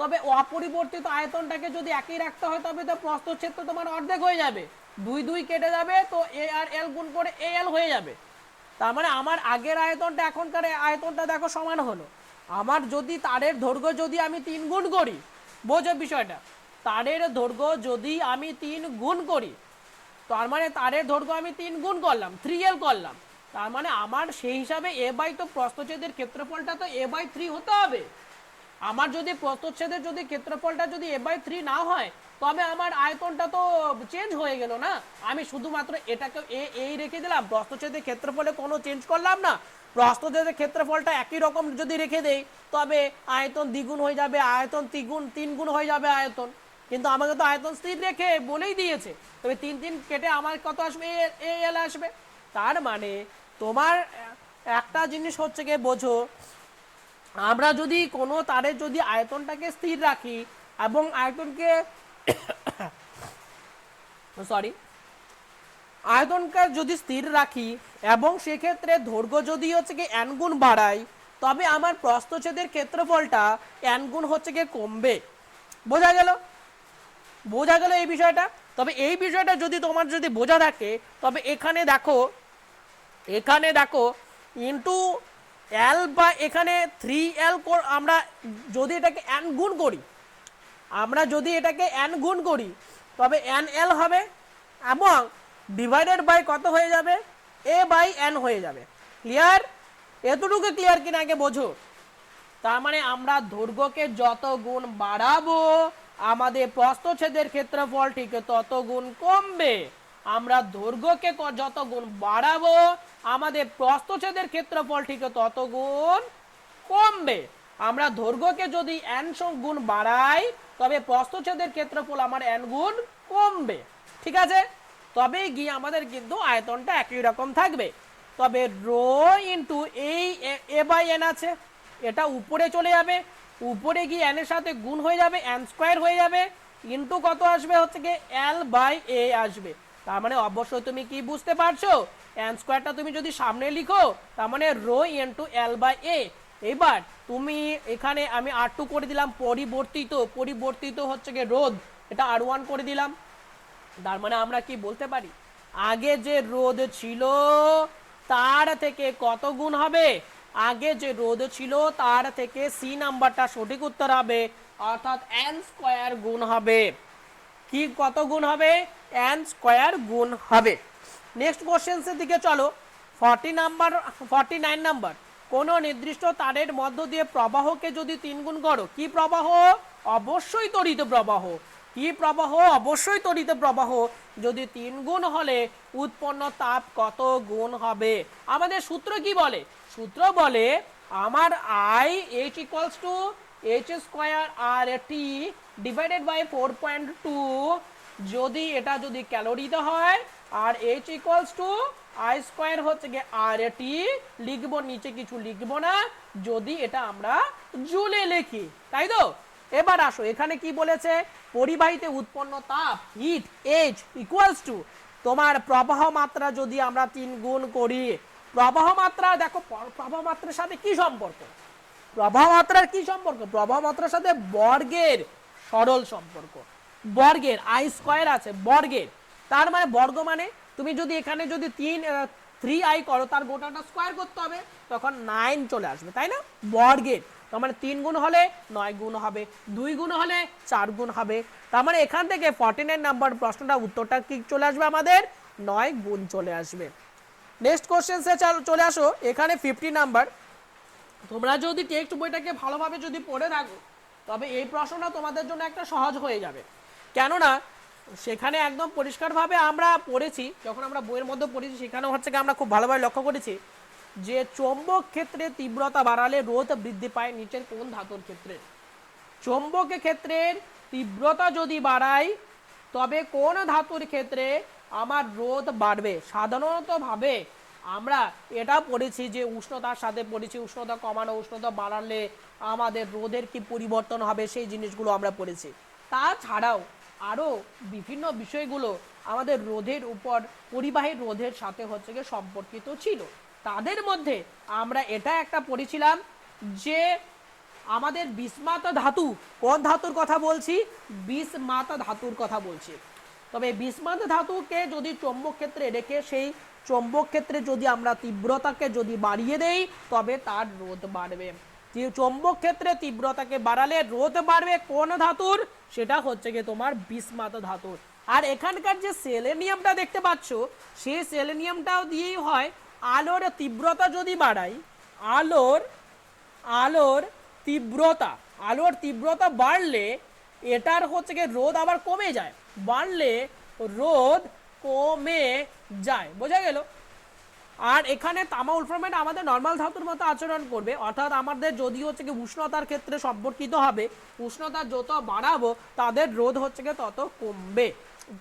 তবে অপরিবর্তিত আয়তনটাকে যদি একই রাখতে হয় তবে তো প্রস্থচ্ছেদ তো তোমার অর্ধেক হয়ে যাবে, 2 2 কেটে যাবে, তো এ আর এল গুণ করে এ এল হয়ে যাবে। তার মানে আমার আগের আয়তনটা এখনকার আয়তনটা দেখো সমান হলো। আমার যদি তারের দৈর্ঘ্য যদি আমি 3 গুণ করি, বোঝো বিষয়টা, তারের দৈর্ঘ্য যদি আমি 3 গুণ করি, তার মানে তারের দৈর্ঘ্য আমি 3 গুণ করলাম, 3l করলাম, তার মানে আমার সেই হিসাবে এ বাই তো প্রস্থচ্ছেদের ক্ষেত্রফলটা তো এ বাই 3 হতে হবে। আমার যদি প্রস্থচ্ছেদের যদি ক্ষেত্রফলটা যদি এ বাই 3 না হয় তবে আমার আয়তনটা তো চেঞ্জ হয়ে গেল না, আমি শুধুমাত্র এটাকে এই রেখে দিলাম, প্রস্থচ্ছেদের ক্ষেত্রফলে কোনো চেঞ্জ করলাম না, প্রস্থচ্ছেদের ক্ষেত্রফলটা একই রকম যদি রেখে দেই তবে আয়তন দ্বিগুণ হয়ে যাবে, আয়তন 3 গুণ হয়ে যাবে আয়তন, কিন্তু আমাকে তো আয়তন স্থির রেখে বলেই দিয়েছে, তবে 3 3 কেটে আমার কত আসবে, এ এল আসবে। তার মানে তোমার একটা জিনিস হচ্ছে গিয়ে বোঝো, আমরা যদি কোনো তারের যদি আয়তনটাকে স্থির রাখি এবং আয়তনকে সরি আয়তনকে যদি স্থির রাখি এবং সেক্ষেত্রে দৈর্ঘ্য যদি হচ্ছে কি n গুণ বাড়াই তবে আমার প্রস্থচ্ছেদের ক্ষেত্রফলটা n গুণ হচ্ছে কি কমবে। বোঝা গেল, বোঝা গেল এই বিষয়টা। তবে এই বিষয়টা যদি তোমার যদি বোঝা থাকে তবে এখানে দেখো ইন্টু এল বা এখানে 3l আমরা যদি এটাকে n গুণ করি, আমরা যদি এটাকে n গুণ করি তবে nl হবে এবং ডিভাইডেড বাই কত হয়ে যাবে, a বাই n হয়ে যাবে। ক্লিয়ার? এতটুকু ক্লিয়ার কিনা আগে বোঝো। তার মানে আমরা দৈর্ঘ্যকে যত গুণ বাড়াবো আমাদের প্রস্থচ্ছেদের ক্ষেত্রফল ঠিক তত গুণ কমবে, আমরা দৈর্ঘ্যকে যত গুণ বাড়াবো আমাদের প্রস্থচ্ছেদের ক্ষেত্রফল ঠিক তত গুণ কমবে। আমরা দৈর্ঘ্যকে যদি n গুণ বাড়াই তবে প্রস্থচ্ছেদের ক্ষেত্রফল আমার n গুণ কমবে। ঠিক আছে, তবেই গিয়ে আমাদের কিন্তু আয়তনটা একই রকম থাকবে। তবে রো ইন্টু এই এ বাই এন আছে, এটা উপরে চলে যাবে, উপরে গিয়ে n এর সাথে গুণ হয়ে যাবে, n স্কয়ার হয়ে যাবে, ইন্টু কত আসবে হচ্ছে কি l বাই এ আসবে। তার মানে অবশ্যই তুমি কি বুঝতে পারছো, n স্কয়ারটা তুমি যদি সামনে লিখো তার মানে রো ইন্টু l বাই এ। এবার তুমি এখানে আমি r2 করে দিলাম, পরিবর্তিত হচ্ছে কি রোধ, এটা r1 করে দিলাম। তার মানে আমরা কি বলতে পারি, আগে যে রোধ ছিল তার থেকে কত গুণ হবে, আগে যে রোধ ছিল তার থেকে সি নাম্বারটা সঠিক উত্তর হবে, অর্থাৎ এন স্কয়ার গুণ হবে। কি কত গুণ হবে, এন স্কয়ার গুণ হবে। নেক্সট কোশ্চেন্সের দিকে চলো। 49 নাম্বার, কোন নির্দিষ্ট তারের মধ্য দিয়ে প্রবাহকে যদি 3 গুণ করো, কি প্রবাহ, অবশ্যই তড়িৎ প্রবাহ, কি প্রবাহ, অবশ্যই তড়িৎ প্রবাহ, যদি 3 গুণ হলে উৎপন্ন তাপ কত গুণ হবে। আমাদের সূত্র কি বলে, সূত্র বলে আমার I H equals to H square R T divided by 4.2, যদি এটা যদি ক্যালোরিতে হয়, আর H equals to I square হচ্ছে গিয়ে আর টি লিখবো, নিচে কিছু লিখবো না, যদি এটা আমরা জুলে লিখি, তাই তো। এবার আসো এখানে কি বলেছে, পরিবাহীতে উৎপন্ন তাপ হিট এইচ ইকুয়ালস টু তোমার প্রবাহ মাত্রা যদি আমরা 3 গুণ করি, প্রবাহ মাত্রা দেখো, প্রবাহ মাত্রার সাথে কি সম্পর্ক, প্রবাহ মাত্রার কি সম্পর্ক, প্রবাহ মাত্রার সাথে বর্গের সরল সম্পর্ক, বর্গের আই স্কয়ার আছে বর্গের, তার মানে বর্গ মানে তুমি যদি এখানে যদি 3i করো তার গোটাটা স্কয়ার করতে হবে, তখন 9 চলে আসবে, তাই না, বর্গের। তার মানে 3 গুণ হলে 9 গুণ হবে, 2 গুণ হলে 4 গুণ হবে, তার মানে এখান থেকে 49 নাম্বার প্রশ্নটা উত্তরটা কি চলে আসবে আমাদের, 9 গুণ চলে আসবে। নেক্সট কোশ্চেন্সে চলে আসো, এখানে 50 নাম্বার। তোমরা যদি টেক্সট বইটাকে ভালোভাবে যদি পড়ে রাখো, তবে এই প্রশ্নটা তোমাদের জন্য একটা সহজ হয়ে যাবে, কেননা সেখানে একদম পরিষ্কারভাবে আমরা পড়েছি, যখন আমরা বইয়ের মধ্যে পড়েছি সেখানে হচ্ছে কি আমরা খুব ভালোভাবে লক্ষ্য করেছি যে চৌম্বক ক্ষেত্রে তীব্রতা বাড়ালে রোধ বৃদ্ধি পায় নিচের কোন ধাতুর ক্ষেত্রে, চৌম্বক ক্ষেত্রের তীব্রতা যদি বাড়াই তবে কোন ধাতুর ক্ষেত্রে আমার রোধ বাড়বে। সাধারণত ভাবে আমরা এটা পড়েছি যে উষ্ণতার সাথে পড়েছি, উষ্ণতা কমানো উষ্ণতা বাড়ালে আমাদের রোধের কি পরিবর্তন হবে, সেই জিনিসগুলো আমরা পড়েছি। তাছাড়াও আরও বিভিন্ন বিষয়গুলো আমাদের রোধের উপর, পরিবাহী রোধের সাথে হচ্ছে গিয়ে সম্পর্কিত ছিল। তাদের মধ্যে আমরা এটা একটা পড়েছিলাম যে আমাদের বিসমাত ধাতু, কোন ধাতুর কথা বলছি, বিসমাত ধাতুর কথা বলছি। তবে বিসমাত ধাতুকে যদি চৌম্বক ক্ষেত্রে রেখে সেই চৌম্বক ক্ষেত্রে যদি আমরা তীব্রতাকে যদি বাড়িয়ে দেই তবে তার রোধ বাড়বে। চৌম্বক ক্ষেত্রে তীব্রতাকে বাড়ালে রোধ বাড়বে কোন ধাতুর, সেটা হচ্ছে গিয়ে তোমার বিসমাত ধাতুর। আর এখানকার যে সেলেনিয়ামটা দেখতে পাচ্ছ, সেই সেলেনিয়ামটাও দিয়েই হয়, আলোর তীব্রতা যদি বাড়াই, আলোর তীব্রতা বাড়লে এটার হচ্ছে গিয়ে রোধ আবার কমে যায়, বাড়লে রোধ কমে যায়, বোঝা গেল। আর এখানে তামা উলফ্রামেট আমাদের নর্মাল ধাতুর মতো আচরণ করবে, অর্থাৎ আমাদের যদি হচ্ছে কি উষ্ণতার ক্ষেত্রে সম্পর্কিত হবে, উষ্ণতা যত বাড়াবো তাদের রোধ হচ্ছে কি তত কমবে,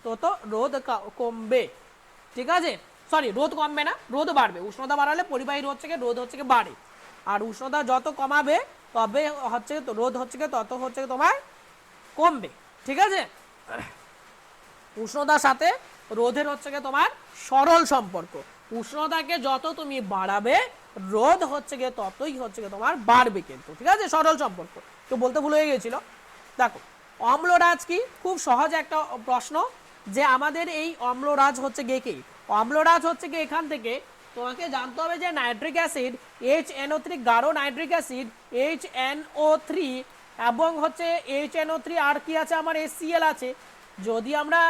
তত রোধ কমবে, ঠিক আছে, সরি রোধ কমবে না, রোধ বাড়বে। উষ্ণতা বাড়ালে পরিবাহী রোধ থেকে রোধ হচ্ছে কি বাড়ে, আর উষ্ণতা যত কমাবে তবে হচ্ছে রোধ হচ্ছে কি তত হচ্ছে তোমার কমবে, ঠিক আছে। উষ্ণতার সাথে রোধের হচ্ছে গিয়ে তোমার সরল সম্পর্ক, উষ্ণতাকে যত তুমি বাড়াবে রোধ হচ্ছে গিয়ে ততই হচ্ছে গিয়ে তোমার বাড়বে, কিন্তু ঠিক আছে, সরল সম্পর্ক। তো বলতে ভুল হয়ে গেছিল। দেখো অম্লরাজ কি, খুব সহজ একটা প্রশ্ন, যে আমাদের এই অম্লরাজ হচ্ছে গিয়ে কি, অম্লরাজ হচ্ছে গিয়ে এখান থেকে তোমাকে জানতে হবে যে নাইট্রিক অ্যাসিড HNO3 গাঢ় নাইট্রিক অ্যাসিড HNO3 এবং হচ্ছে HNO3 আর কি আছে আমার HCl আছে, যদি আমরা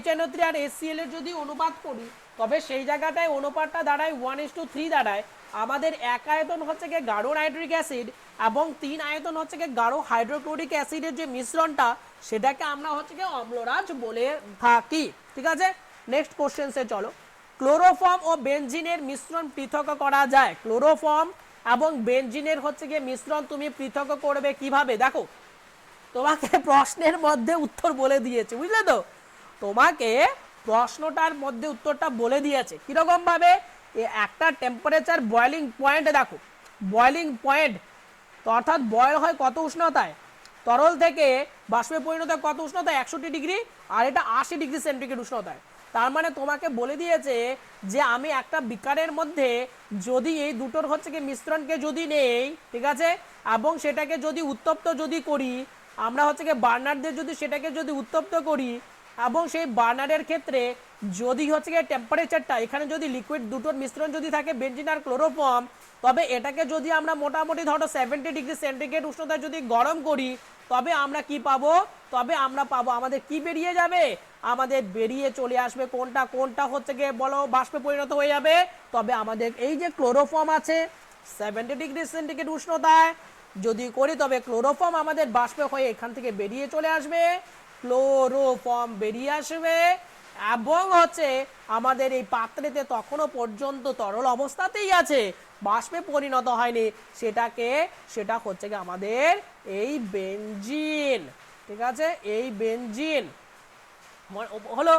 HNO3 আর HCl এর যদি অনুপাত করি তবে সেই জায়গাটায় অনুপাতটা দাঁড়ায় 1:3 দাঁড়ায়। আমাদের এক আয়তন হচ্ছে গিয়ে গাঢ় নাইট্রিক অ্যাসিড এবং 3 আয়তন হচ্ছে গিয়ে গাঢ় হাইড্রোক্লোরিক অ্যাসিডের যে মিশ্রণটা সেটাকে আমরা হচ্ছে গিয়ে অম্লরাজ বলে থাকি, ঠিক আছে। নেক্সট কোশ্চেন্সে চলো। ক্লোরোফর্ম ও বেনজিনের মিশ্রণ পৃথক করা যায়, ক্লোরোফর্ম এবং বেনজিনের হচ্ছে গিয়ে মিশ্রণ তুমি পৃথক করবে কিভাবে, দেখো তোমাকে প্রশ্নের মধ্যে উত্তর বলে দিয়েছে, বুঝলে তো, তোমাকে প্রশ্নটার মধ্যে উত্তরটা বলে দিয়েছে কিরকম ভাবে, একটা টেম্পারেচার বয়লিং পয়েন্ট, দেখো বয়লিং পয়েন্ট অর্থাৎ বয়ল হয় কত উষ্ণতায়, তরল থেকে বাষ্পে পরিণত কত উষ্ণতায়, 61 ডিগ্রি, আর এটা 80 ডিগ্রি সেন্টিগ্রেড উষ্ণতায়। তার মানে তোমাকে বলে দিয়েছে যে আমি একটা বিকারের মধ্যে যদি এই দুটোর হচ্ছে কি মিশ্রণকে যদি নেই, ঠিক আছে, এবং সেটাকে যদি উত্তপ্ত যদি করি, আমরা হচ্ছে কি বার্নার দিয়ে যদি সেটাকে যদি উত্তপ্ত করি এবং সেই বার্নারের ক্ষেত্রে যদি হচ্ছে গিয়ে টেম্পারেচারটা এখানে যদি লিকুইড দুটোর মিশ্রণ যদি থাকে বেনজিন আর ক্লোরোফর্ম, তবে এটাকে যদি আমরা মোটামুটি ধরো 70°C উষ্ণতায় যদি গরম করি, তবে আমরা কি পাবো? তবে আমরা পাবো আমাদের কি বেরিয়ে যাবে? আমাদের বেরিয়ে চলে আসবে কোনটা? কোনটা হচ্ছে গিয়ে বলো বাষ্পে পরিণত হয়ে যাবে? তবে আমাদের এই যে ক্লোরোফর্ম আছে 70°C উষ্ণতায় যদি করি, তবে ক্লোরোফর্ম আমাদের বাষ্পে হয়ে এখান থেকে বেরিয়ে চলে আসবে, ক্লোরোফর্ম বেরিয়ে আসবে, এবং হচ্ছে আমাদের এই পাত্রেতে তখনও পর্যন্ত তরল অবস্থাতেই আছে, বাষ্পে পরিণত হয়নি, সেটা হচ্ছে কি আমাদের এই বেনজিন। ঠিক আছে, এই বেনজিন হলো।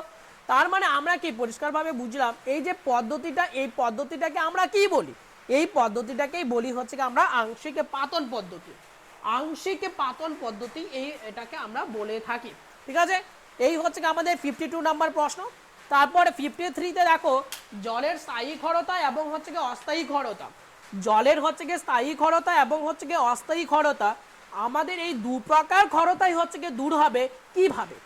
তার মানে আমরা কি পরিষ্কারভাবে বুঝলাম এই যে পদ্ধতিটা, এই পদ্ধতিটাকে আমরা কি বলি? এই পদ্ধতিটাকেই বলি হচ্ছে কি আমরা আংশিক পাতন পদ্ধতি। আংশিক পাতন পদ্ধতি এটাকে আমরা বলে থাকি। ঠিক আছে, এই হচ্ছে কি আমাদের 52 নাম্বার প্রশ্ন। তারপরে 53-তে দেখো জলের স্থায়ী ক্ষরতা এবং হচ্ছে কি অস্থায়ী ক্ষরতা। জলের হচ্ছে কি স্থায়ী ক্ষরতা এবং হচ্ছে কি অস্থায়ী ক্ষরতা, আমাদের এই দু প্রকার ক্ষরতাই হচ্ছে কি দূর হবে কিভাবে?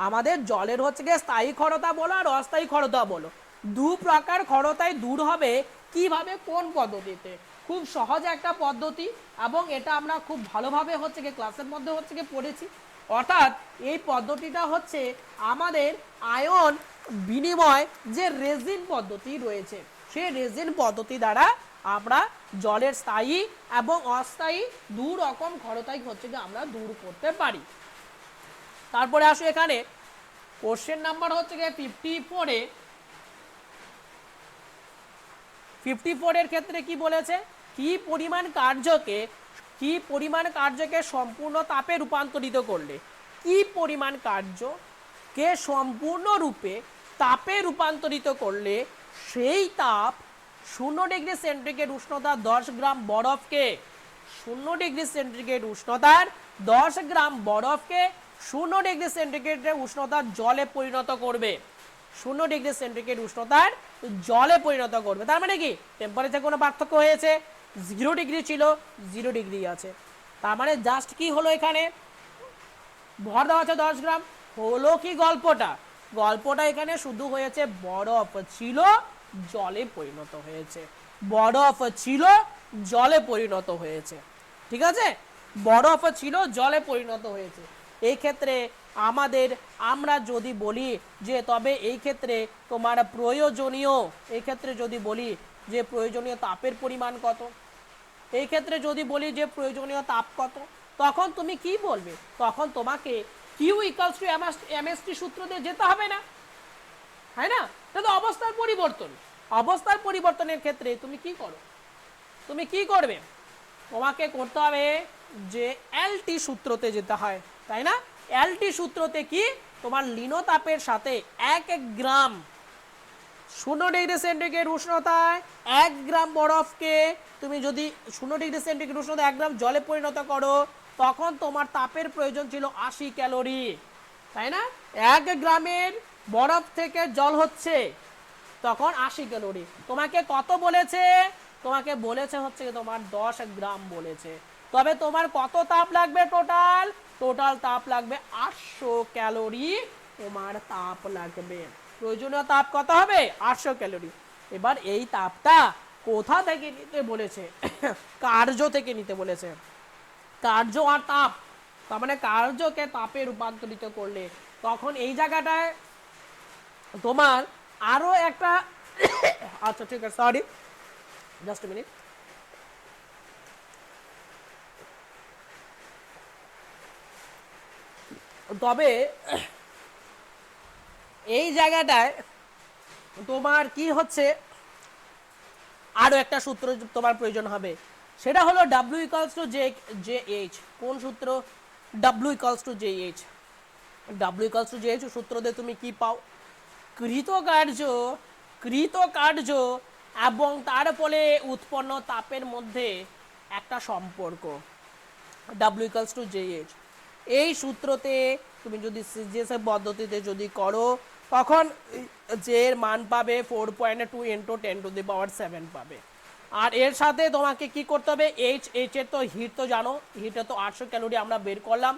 আমাদের জলের হচ্ছে গিয়ে স্থায়ী ক্ষরতা বলো আর অস্থায়ী ক্ষরতা বলো, দু প্রকার ক্ষরতাই দূর হবে কিভাবে, কোন পদ্ধতিতে? খুব সহজ একটা পদ্ধতি, এবং এটা আমরা খুব ভালোভাবে হচ্ছে গিয়ে ক্লাসের মধ্যে হচ্ছে গিয়ে পড়েছি। অর্থাৎ এই পদ্ধতিটা হচ্ছে আমাদের আয়ন বিনিময় যে রেজিন পদ্ধতি রয়েছে, সেই রেজিন পদ্ধতি দ্বারা আমরা জলের স্থায়ী এবং অস্থায়ী দু রকম ক্ষরতাই হচ্ছে গিয়ে আমরা দূর করতে পারি। তারপরে আসো এখানে কোশ্চেন নাম্বার হচ্ছে গিয়ে 54 এর ক্ষেত্রে কি বলেছে? কি পরিমাণ কার্যকে সম্পূর্ণ তাপে রূপান্তরিত করলে, কি পরিমাণ কার্যকে সম্পূর্ণরূপে তাপে রূপান্তরিত করলে সেই তাপ 0°C উষ্ণতা 10 গ্রাম বরফকে, 0°C উষ্ণতার 10 গ্রাম বরফকে 0°C উষ্ণতার জলে পরিণত করবে, 0°C উষ্ণতার জলে পরিণত করবে। তার মানে কি টেম্পারেচার কোনো পার্থক্য হয়েছে? 0° ছিল, 0° আছে। তার মানে জাস্ট কি হলো, এখানে ভর দেওয়া আছে 10 গ্রাম, হলো কি গল্পটা? গল্পটা এখানে শুধু হয়েছে বরফ ছিল জলে পরিণত হয়েছে, বরফ ছিল জলে পরিণত হয়েছে। ঠিক আছে, বরফ ছিল জলে পরিণত হয়েছে। এই ক্ষেত্রে আমরা যদি বলি যে তবে এই ক্ষেত্রে তোমার প্রয়োজনীয়, এই ক্ষেত্রে যদি বলি যে প্রয়োজনীয় তাপের পরিমাণ কত, এই ক্ষেত্রে যদি বলি যে প্রয়োজনীয় তাপ কত, তখন তুমি কি বলবে? তখন তোমাকে Q = mst সূত্র দিয়ে যেতে হবে না, তাই না? এটা তো অবস্থার পরিবর্তন। অবস্থার পরিবর্তনের ক্ষেত্রে তুমি কি করো? তুমি কি করবে? তোমাকে করতে হবে যে LT সূত্রতে যেতে হয়, তাই না? LT সূত্রতে কি তোমার লিনতাপের সাথে 1 গ্রাম 0°C উষ্ণতায় 1 গ্রাম বরফকে তুমি যদি 0°C উষ্ণতায় 1 গ্রাম জলে পরিণত করো, তখন তোমার তাপের প্রয়োজন ছিল 80 ক্যালোরি, তাই না? 1 গ্রামের বরফ থেকে জল হচ্ছে তখন 80 ক্যালোরি। তোমাকে কত বলেছে? তোমাকে বলেছে হচ্ছে তোমার 10 গ্রাম বলেছে। তবে তোমার কত তাপ লাগবে? টোটাল তাপ লাগবে 800 ক্যালোরি তোমার তাপ লাগবে। প্রয়োজনীয় তাপ কত হবে? 800 ক্যালোরি। এবার এই তাপটা কোথা থেকে নিতে বলেছে? কার্য থেকে নিতে বলেছে। কার্য আর তাপ, তার মানে কার্যকে তাপে রূপান্তরিত করলে তখন এই জায়গাটায় তোমার আরো একটা আচ্ছা ঠিক আছে, সরি, জাস্ট এ মিনিট। তবে এই জায়গাটায় তোমার কি হচ্ছে, আরো একটা সূত্র তোমার প্রয়োজন হবে, সেটা হলো W = JH। কোন সূত্র? W = JH। W = JH সূত্র দিয়ে তুমি কি পাও? কৃতকার্য এবং তার ফলে উৎপন্ন তাপের মধ্যে একটা সম্পর্ক, W = JH। এই সূত্রতে তুমি যদি সিজিএস পদ্ধতিতে যদি করো, তখন যে এর মান পাবে 4.2 × 10⁻⁷ পাবে। আর এর সাথে তোমাকে কি করতে হবে? এইচ এর তো হিট তো জানো, হিটে তো 800 ক্যালোরি আমরা বের করলাম,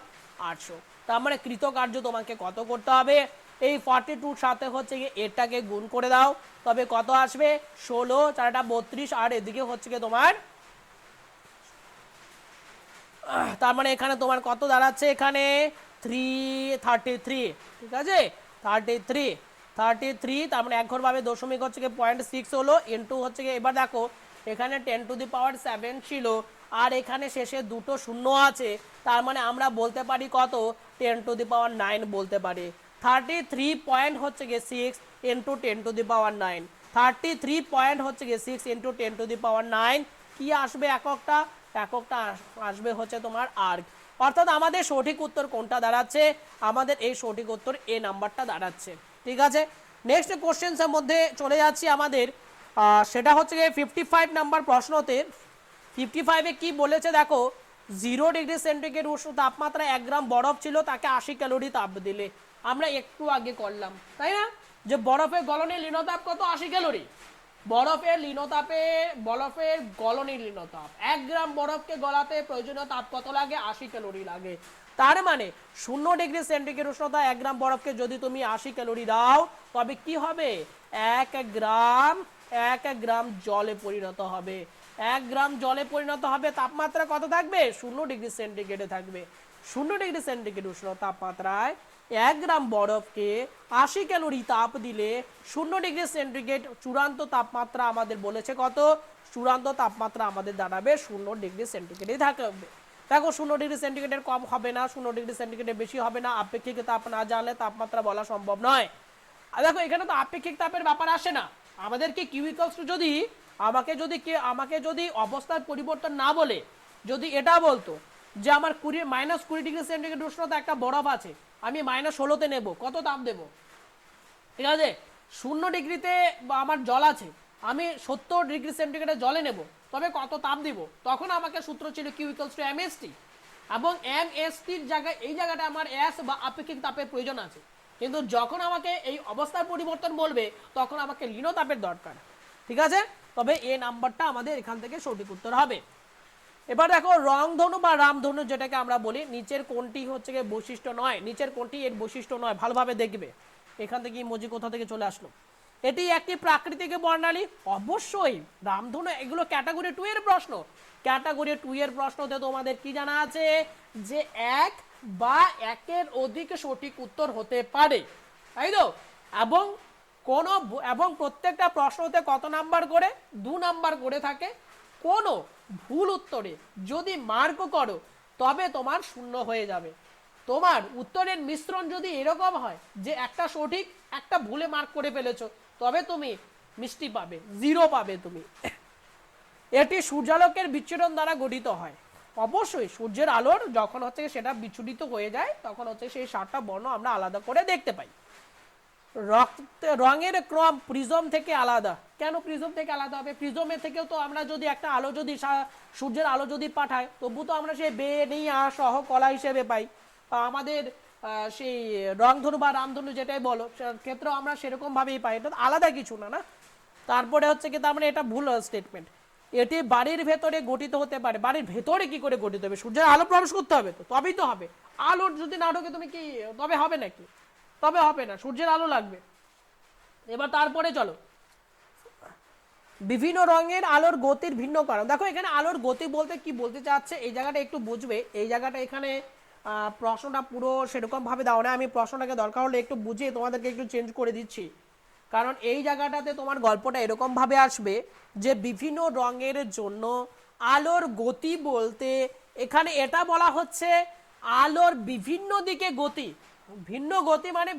800। তার মানে কৃতকার্য তোমাকে কত করতে হবে? এই 42 সাথে হচ্ছে গিয়ে এটাকে গুণ করে দাও, তবে কত আসবে 16, 4টা 32, আর এদিকে হচ্ছে গিয়ে তোমার তার মানে এখানে তোমার কত দাঁড়াচ্ছে, এখানে 333, ঠিক আছে 33, তার মানে এক ঘর ভাবে দশমিক হচ্ছে গিয়ে 0.6 হলো, ইন্টু হচ্ছে গিয়ে এবার দেখো এখানে 10⁻7 ছিল, আর এখানে শেষে দুটো শূন্য আছে, তার মানে আমরা বলতে পারি কত 10⁹ বলতে পারি। 33 পয়েন্ট হচ্ছে গিয়ে 6 ইন্টু 10⁹, 33 পয়েন্ট হচ্ছে গিয়ে 6 ইন্টু 10⁹, কি আসবে এককটা আসবে হচ্ছে তোমার আর্গ। অর্থাৎ আমাদের সঠিক উত্তর কোনটা দাঁড়াচ্ছে, আমাদের এই সঠিক উত্তর এ নাম্বারটা দাঁড়াচ্ছে, ঠিক আছে। নেক্সট কোশ্চেন্সের মধ্যে চলে যাচ্ছি আমাদের, সেটা হচ্ছে গিয়ে 55 নাম্বার প্রশ্নতে। 55-এ কি বলেছে দেখো, 0 ডিগ্রি সেন্টিগ্রেড উষ্ণ তাপমাত্রা 1 গ্রাম বরফ ছিল, তাকে 80 ক্যালোরি তাপ দিলে। আমরা একটু আগে করলাম তাই না, যে বরফের গলনের লিনতাপ কত 80 ক্যালোরি, বরফের গলনের লিনতাপ 1 গ্রাম বরফকে গলাতে প্রয়োজনীয় তাপ কত লাগে 80 ক্যালোরি লাগে। তার মানে 0 ডিগ্রি সেন্টিগ্রেড উষ্ণতা 1 গ্রাম বরফকে যদি তুমি 80 ক্যালোরি দাও, তবে কি হবে 1 গ্রাম জলে পরিণত হবে, 1 গ্রাম জলে পরিণত হবে। তাপমাত্রা কত থাকবে 0 ডিগ্রি সেন্টিগ্রেডে থাকবে। 0 ডিগ্রি সেন্টিগ্রেড উষ্ণ তাপমাত্রায় 1 গ্রাম বরফকে 80 ক্যালোরি তাপ দিলে 0 ডিগ্রি সেন্টিগ্রেড চূড়ান্ত তাপমাত্রা আমাদের বলেছে কত, চূড়ান্ত তাপমাত্রা আমাদের দাঁড়াবে 0 ডিগ্রি সেন্টিগ্রেডে থাকবে। দেখো 0 ডিগ্রি সেন্টিগ্রেডের কম হবে না, 0 ডিগ্রি সেন্টিগ্রেডের বেশি হবে না, আপেক্ষিক তাপ না জানলে তাপমাত্রা বলা সম্ভব নয়। আর দেখো এখানে তো আপেক্ষিক তাপের ব্যাপার আসে না, আমাদেরকে কিউ ইকুয়ালস টু যদি আমাকে যদি অবস্থার পরিবর্তন না বলে যদি এটা বলতো যে আমার -20 ডিগ্রি সেন্টিগ্রেড উষ্ণতা একটা বরফ আছে, আমি -16তে নেব, কত তাপ দেব, ঠিক আছে 0 ডিগ্রিতে আমার জল আছে, আমি 70 ডিগ্রি সেন্টিগ্রেডে জলে নেব, তবে কত তাপ দিব, তখন আমাকে সূত্র ছিল কিউ ইকুয়ালস টু এমএসটি, এবং এমএসটির জায়গায় এই জায়গাটা আমার এস বা আপেক্ষিক তাপের প্রয়োজন আছে, কিন্তু যখন আমাকে এই অবস্থার পরিবর্তন বলবে তখন আমাকে লিনো তাপের দরকার, ঠিক আছে। তবে এ নাম্বারটা আমাদের এখান থেকে সঠিক উত্তর হবে। এবার দেখো রংধনু বা রামধনু যেটাকে আমরা বলি, নিচের কোনটি হচ্ছে গিয়ে বৈশিষ্ট্য নয়, নিচের কোনটি এর বৈশিষ্ট্য নয়, ভালোভাবে দেখবে। এখান থেকে ইমোজি কোথা থেকে চলে আসলো, এটি একটি প্রাকৃতিক বর্ণালী, অবশ্যই রামধনু, এগুলো ক্যাটাগরি 2 এর প্রশ্ন। ক্যাটাগরি 2 এর প্রশ্নতে তোমাদের কি জানা আছে যে এক বা একের অধিক সঠিক উত্তর হতে পারে, তাই তো, এবং প্রত্যেকটা প্রশ্নতে কত নাম্বার করে 2 নাম্বার করে থাকে। কোনো ভুল উত্তরে যদি মার্ক করো তবে তোমার 0 হয়ে যাবে। তোমার উত্তরের মিশ্রণ যদি এরকম হয় যে একটা সঠিক একটা ভুলে মার্ক করে ফেলেছো, তবে তুমি মিষ্টি পাবে, 0 পাবে তুমি। এটি সূর্যালোকের বিচ্ছুরণ দ্বারা গঠিত হয়, অবশ্যই সূর্যের আলোর যখন হচ্ছে সেটা বিচ্ছুরিত হয়ে যায় তখন হচ্ছে সেই 7টা বর্ণ আমরা আলাদা করে দেখতে পাই। রঙের ক্রম প্রিজম থেকে আলাদা, কেন প্রিজম থেকে আলাদা হবে, প্রিজমের থেকেও তো আমরা যদি একটা আলো যদি সূর্যের আলো যদি পাঠাই তবু তো আমরা সেই বে নিয়ে সহ কলা হিসেবে পাই, আমাদের সেই রংধনু বা রামধনু যেটাই বলো ক্ষেত্রেও আমরা সেরকম ভাবেই পাই, এটা আলাদা কিছু না না। তারপরে হচ্ছে কি তার মানে এটা ভুল স্টেটমেন্ট। এটি বাড়ির ভেতরে গঠিত হতে পারে, বাড়ির ভেতরে কি করে গঠিত হবে, সূর্যের আলো প্রবেশ করতে হবে তো তবেই তো হবে, আলোর যদি না ঢোকে তুমি কি তবে হবে নাকি, তবে হবে না, সূর্যের আলো লাগবে। এবার তারপরে চলো বিভিন্ন রঙের আলোর গতির ভিন্ন কারণ। দেখো এখানে আলোর গতি বলতে কি বলতে চাচ্ছে এই জায়গাটা একটু বুঝবে, এই জায়গাটা এখানে প্রশ্নটা পুরো সেরকম ভাবে দাও না, আমি প্রশ্নটাকে দরকার হলে একটু বুঝিয়ে তোমাদেরকে একটু চেঞ্জ করে দিচ্ছি, কারণ এই জায়গাটাতে তোমার গল্পটা এরকম ভাবে আসবে যে বিভিন্ন রঙের জন্য আলোর গতি বলতে এখানে এটা বলা হচ্ছে আলোর বিভিন্ন দিকে গতি, ভিন্ন গতি মানে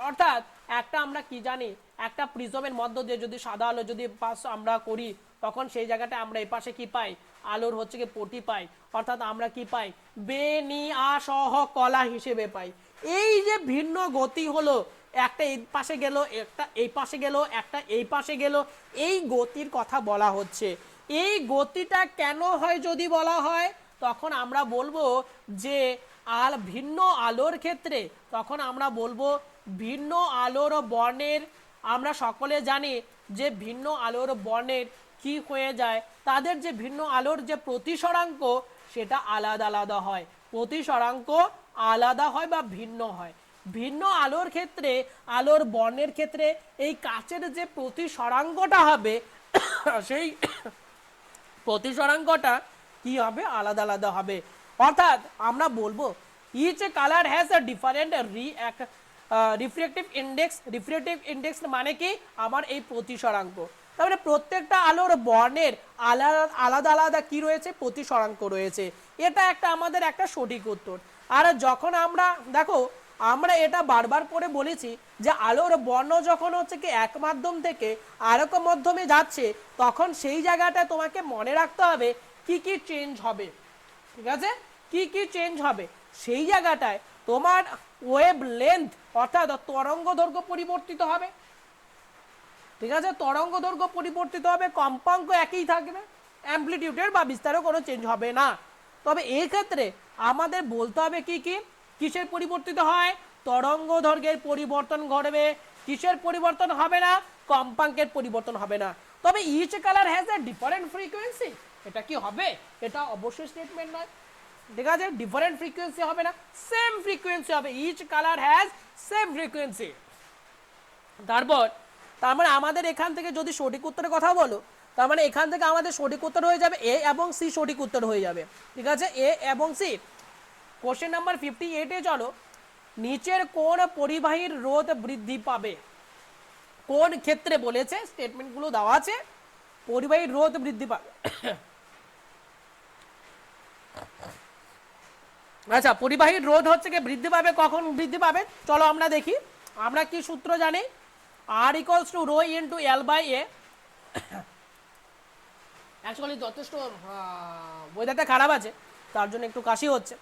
অর্থাৎ একটা আমরা কি জানি একটা প্রিজমের মধ্য দিয়ে যদি সাদা আলো যদি পাস আমরা করি তখন সেই জায়গাটা আমরা এই পাশে কি পাই আলোর হচ্ছে কি পটি পাই, অর্থাৎ আমরা কি পাই সহ কলা হিসেবে পাই। এই যে ভিন্ন গতি হলো, একটা এই পাশে গেল একটা এই পাশে গেল একটা এই পাশে গেল, এই গতির কথা বলা হচ্ছে। এই গতিটা কেন হয় যদি বলা হয় তখন আমরা বলবো যে ভিন্ন আলোর ক্ষেত্রে তখন আমরা বলবো ভিন্ন আলোর বর্ণের, আমরা সকলে জানি যে ভিন্ন আলোর বর্ণের কি হয়ে যায় তাদের যে ভিন্ন আলোর যে প্রতিসরাঙ্ক সেটা আলাদা আলাদা হয়, প্রতিসরাঙ্ক আলাদা হয় বা ভিন্ন হয়। ভিন্ন আলোর ক্ষেত্রে, আলোর বর্ণের ক্ষেত্রে এই কাচের যে প্রতিসরাঙ্কটা হবে সেই প্রতিসরাঙ্কটা কি হবে, আলাদা আলাদা হবে। অর্থাৎ আমরা বলবো each colour has a different reflective index. Reflective index মানে কি, আমার এই প্রতিসরাঙ্ক। তারপরে প্রত্যেকটা আলোর বর্ণের আলাদা আলাদা আলাদা কি রয়েছে, প্রতিসরাঙ্ক রয়েছে। এটা একটা আমাদের একটা সঠিক উত্তর। আর যখন আমরা দেখো, আমরা এটা বারবার করে বলেছি যে আলোর বর্ণ যখন হচ্ছে কি এক মাধ্যম থেকে আরেক মাধ্যমে যাচ্ছে, তখন সেই জায়গাটায় তোমাকে মনে রাখতে হবে কি কি চেঞ্জ হবে। ঠিক আছে, কি কি চেঞ্জ হবে, সেই জায়গাটায় তোমার ওয়েভ লেন্থ অর্থাৎ তরঙ্গ দৈর্ঘ্য পরিবর্তিত হবে। ঠিক আছে, তরঙ্গ দৈর্ঘ্য পরিবর্তিত হবে, কম্পাঙ্ক একই থাকবে, অ্যামপ্লিটিউডের বা বিস্তারেও কোনো চেঞ্জ হবে না। তবে এই ক্ষেত্রে আমাদের বলতে হবে কি কি, কিসের পরিবর্তিত হয়, তরঙ্গ দৈর্ঘ্যের পরিবর্তন ঘটবে। কিসের পরিবর্তন হবে না, কম্পাঙ্কের পরিবর্তন হবে না। তবে each colour has a different frequency, এটা কি হবে, এটা অবশ্যই স্টেটমেন্ট নয়। ঠিক আছে, ডিফারেন্ট ফ্রিকোয়েন্সি হবে না, সেম ফ্রিকোয়েন্সি হবে। Each colour has same frequency. তারপর তার মানে আমাদের এখান থেকে যদি সঠিক উত্তরের কথা বলো, তার মানে এখান থেকে আমাদের সঠিক উত্তর হয়ে যাবে এ এবং সি, সঠিক উত্তর হয়ে যাবে। ঠিক আছে, এ এবং সি। কোশ্চেন নাম্বার 58-এ চলো, নিচের কোন পরিবাহীর রোধ বৃদ্ধি পাবে, কোন ক্ষেত্রে বলেছে, স্টেটমেন্টগুলো দেওয়া আছে, পরিবাহীর রোধ বৃদ্ধি পাবে। আচ্ছা, পরিবাহীর রোধ হচ্ছে কি বৃদ্ধি পাবে, কখন বৃদ্ধি পাবে, চলো আমরা দেখি। আমরা কি সূত্র জানি, R equals to rho into L by A. Actually যথেষ্ট ওয়েদারটা খারাপ আছে, তার জন্য একটু কাশি হচ্ছে।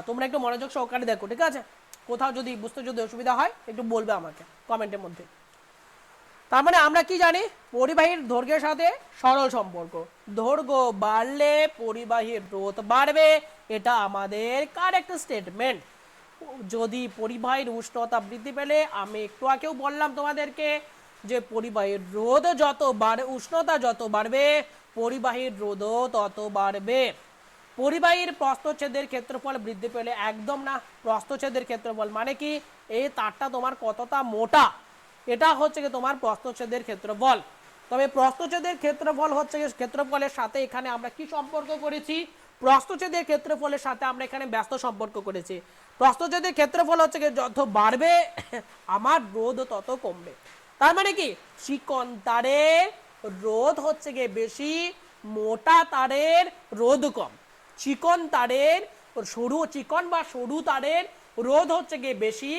তোমরা একটু মনোযোগ সহকারে দেখো, ঠিক আছে, কোথাও যদি বুঝতে যদি অসুবিধা হয় একটু বলবে আমাকে কমেন্টের মধ্যে। তার মানে আমরা কি জানি, পরিবাহীর দৈর্ঘ্যের সাথে সরল সম্পর্ক, দৈর্ঘ্য বাড়লে পরিবাহীর রোধ বাড়বে, এটা আমাদের কারেক্ট স্টেটমেন্ট। যদি পরিবাহীর উষ্ণতা বৃদ্ধি পেলে, আমি একটু আগেও বললাম তোমাদেরকে যে পরিবাহীর রোধ যত বাড়ে, উষ্ণতা যত বাড়বে, পরিবাহীর রোধও তত বাড়বে। পরিবাহীর প্রস্থচ্ছেদের ক্ষেত্রফল বৃদ্ধি পেলে, একদম না, প্রস্থচ্ছেদের ক্ষেত্রফল মানে কি, এই তারটা তোমার কতটা মোটা, এটা হচ্ছে কি তোমার প্রস্থচ্ছেদের ক্ষেত্রফল। তবে প্রস্থচ্ছেদের ক্ষেত্রফল হচ্ছে ক্ষেত্রফলের সাথে এখানে আমরা কি সম্পর্ক করেছি, প্রস্থচ্ছেদের ক্ষেত্রফলের সাথে আমরা এখানে ব্যস্ত সম্পর্ক করেছি। প্রস্থচ্ছেদের ক্ষেত্রফল হচ্ছে কি যত বাড়বে আমার রোধ তত কমবে। তার মানে কি, চিকন তারের রোধ হচ্ছে গিয়ে বেশি, মোটা তারের রোধ কম। চিকন তারের সরু, চিকন বা সরু তারের রোধ হচ্ছে গিয়ে বেশি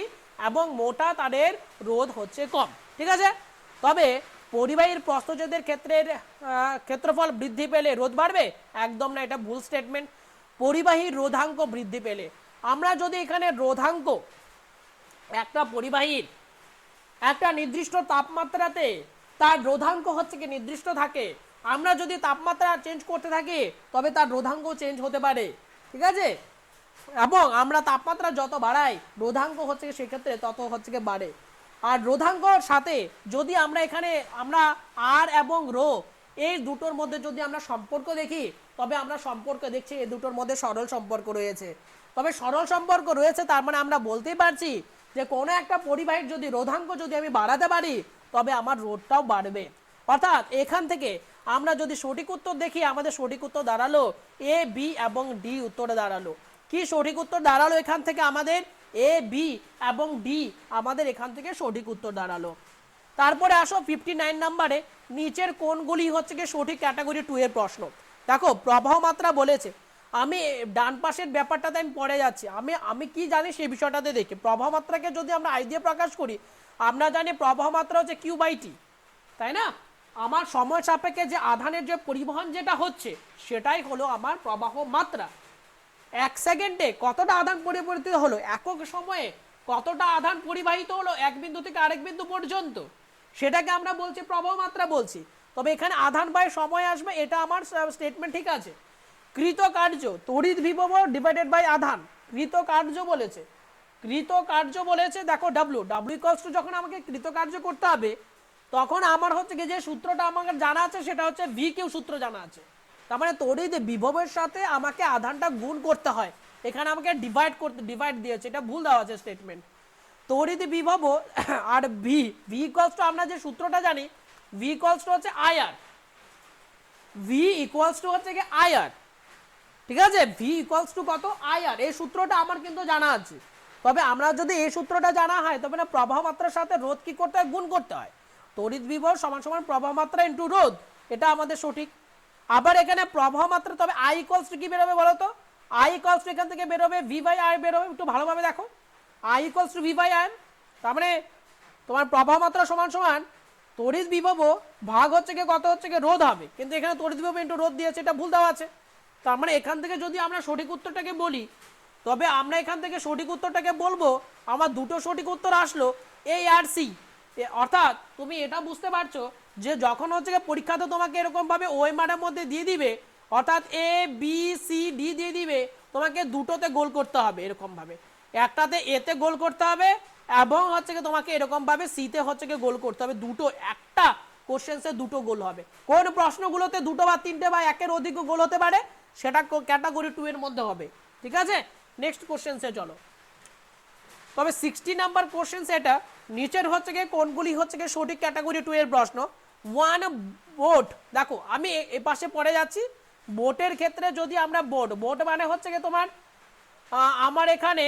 এবং মোটা তারের রোধ হচ্ছে কম। ঠিক আছে, তবে পরিবাহীর প্রস্থচ্ছেদের ক্ষেত্রফল বৃদ্ধি পেলে রোধ বাড়বে, একদম না, এটা ভুল স্টেটমেন্ট। পরিবাহীর রোধাঙ্ক বৃদ্ধি পেলে, আমরা যদি এখানে রোধাঙ্ক, একটা পরিবাহীর একটা নির্দিষ্ট তাপমাত্রাতে তার রোধাঙ্ক হচ্ছে কি নির্দিষ্ট থাকে, আমরা যদি তাপমাত্রা চেঞ্জ করতে থাকি তবে তার রোধাঙ্ক চেঞ্জ হতে পারে। ঠিক আছে, এবং আমরা তাপমাত্রা যত বাড়াই রোধাঙ্ক হচ্ছে সেক্ষেত্রে তত হচ্ছে কি বাড়ে। আর রোধাঙ্কর সাথে যদি আমরা এখানে আমরা আর এবং রো এই দুটোর মধ্যে যদি আমরা সম্পর্ক দেখি, তবে আমরা সম্পর্ক দেখছি এই দুটোর মধ্যে সরল সম্পর্ক রয়েছে। তবে সরল সম্পর্ক রয়েছে তার মানে আমরা বলতেই পারছি যে কোনো একটা পরিবাহীর যদি রোধাঙ্ক যদি আমি বাড়াতে পারি তবে আমার রোধটাও বাড়বে। অর্থাৎ এখান থেকে আমরা যদি সঠিক উত্তর দেখি, আমাদের সঠিক উত্তর দাঁড়ালো এ, বি এবং ডি উত্তরে দাঁড়ালো। কি সঠিক উত্তর দাঁড়ালো এখান থেকে আমাদের, এ, বি এবং ডি আমাদের এখান থেকে সঠিক উত্তর দাঁড়ালো। তারপরে আসো 59 নম্বরে, নিচের কোনগুলি হচ্ছে কি সঠিক ক্যাটাগরি 2 এর প্রশ্ন। দেখো প্রবাহ মাত্রা বলেছে, আমি ডান পাশের ব্যাপারটাতে আমি পড়ে যাচ্ছি, আমি কি জানি সেই বিষয়টাতে দেখি। প্রবাহ মাত্রাকে যদি আমরা আই দিয়ে প্রকাশ করি, আমরা জানি প্রবাহ মাত্রা হচ্ছে কিউ বাই টি, তাই না, আমার সময় সাপেক্ষে যে আধানের যে পরিবহন যেটা হচ্ছে সেটাই হলো আমার প্রবাহ মাত্রা। এক সেকেন্ডে কতটা আধান পরিবর্তিত হলো, একক সময়ে কতটা আধান পরিবাহিত হলো এক বিন্দু থেকে আরেক বিন্দু পর্যন্ত, সেটাকে আমরা বলছি প্রবাহ মাত্রা বলছি। তবে এখানে আধান বাই সময় আসবে, এটা আমার স্টেটমেন্ট ঠিক আছে। কৃতকার্য, তড়িৎ বিভব ডিভাইডেড বাই আধান, কৃতকার্য বলেছে, কৃতকার্য বলেছে। দেখো ডাব্লিউ ইকুয়ালস টু, যখন আমাকে কৃতকার্য করতে হবে তখন আমার হচ্ছে কি যে সূত্রটা আমাকে জানা আছে সেটা হচ্ছে ভি কিউ সূত্র জানা আছে। তার মানে তড়িৎ বিভবের সাথে আমাকে আধানটা গুণ করতে হয়, এখানে আমাকে ডিভাইড দিয়েছে, এটা ভুল দেওয়া আছে স্টেটমেন্ট। তড়িৎ বিভব আর ভি ভি ইকুয়ালস টু আমরা যে সূত্রটা জানি ভি ইকুয়ালস টু হচ্ছে আইআর, ভি ইকুয়ালস টু হচ্ছে কি আইআর, ঠিক আছে, ভি ইকুয়ালস টু কত আইআর, এই সূত্রটা আমার কিন্তু জানা আছে। তবে আমরা যদি এই সূত্রটা জানা হয় তবে না প্রবাহ মাত্রার সাথে রোধ কি করতে হয়, গুণ করতে হয়। তড়িৎ বিভব সমান সমান প্রবাহ মাত্রা ইনটু রোধ, এটা আমাদের সঠিক। আবার এখানে প্রবাহ মাত্রা, তবে আই ইকুয়ালস টু কি বেরোবে বলো তো, আই ইকুয়ালস টু এখান থেকে বেরোবে ভি বাই আর বেরোবে, একটু ভালোভাবে দেখো, I equals to V by R, তার মানে তোমার প্রবাহ মাত্রা সমান সমান তড়িৎ বিভব ভাগ হচ্ছে কি কত হচ্ছে কি রোধ হবে, কিন্তু এখানে তড়িৎ বিভব ইনটু রোধ দিয়েছে, এটা ভুল দেওয়া আছে। তার মানে এখান থেকে যদি আমরা সঠিক উত্তরটাকে বলি, তবে আমরা এখান থেকে সঠিক উত্তরটাকে বলবো, আমার দুটো সঠিক উত্তর আসলো এ আর সি। অর্থাৎ তুমি এটা বুঝতে পারছো যে যখন হচ্ছে পরীক্ষাতে তোমাকে এরকম ভাবে ওএমআর এর মধ্যে দিয়ে দিবে, অর্থাৎ এ বি সি ডি দিয়ে দিবে, তোমাকে দুটোতে গোল করতে হবে এরকম ভাবে, একটাতে এতে গোল করতে হবে এবং হচ্ছে কি তোমাকে এরকম ভাবে সিতে হচ্ছে কি গোল করতে হবে, দুটো একটা কোশ্চেন্সে দুটো গোল হবে। কোন প্রশ্নগুলোতে দুটো বা তিনটে বা একের অধিক গোল হতে পারে, সেটা ক্যাটাগরি 2 এর মধ্যে হবে, ঠিক আছে। নেক্সট কোশ্চেন্সে চলো। তবে 60 নাম্বার কোশ্চেন এটা নিচের হচ্ছে গিয়ে কোনগুলি হচ্ছে গিয়ে সঠিক ক্যাটাগরি 2 এর প্রশ্ন। ওয়ান বোট, দেখো আমি এ পাশে পড়ে যাচ্ছি, বোটের ক্ষেত্রে যদি আমরা বোট মানে হচ্ছে গিয়ে তোমার আমার এখানে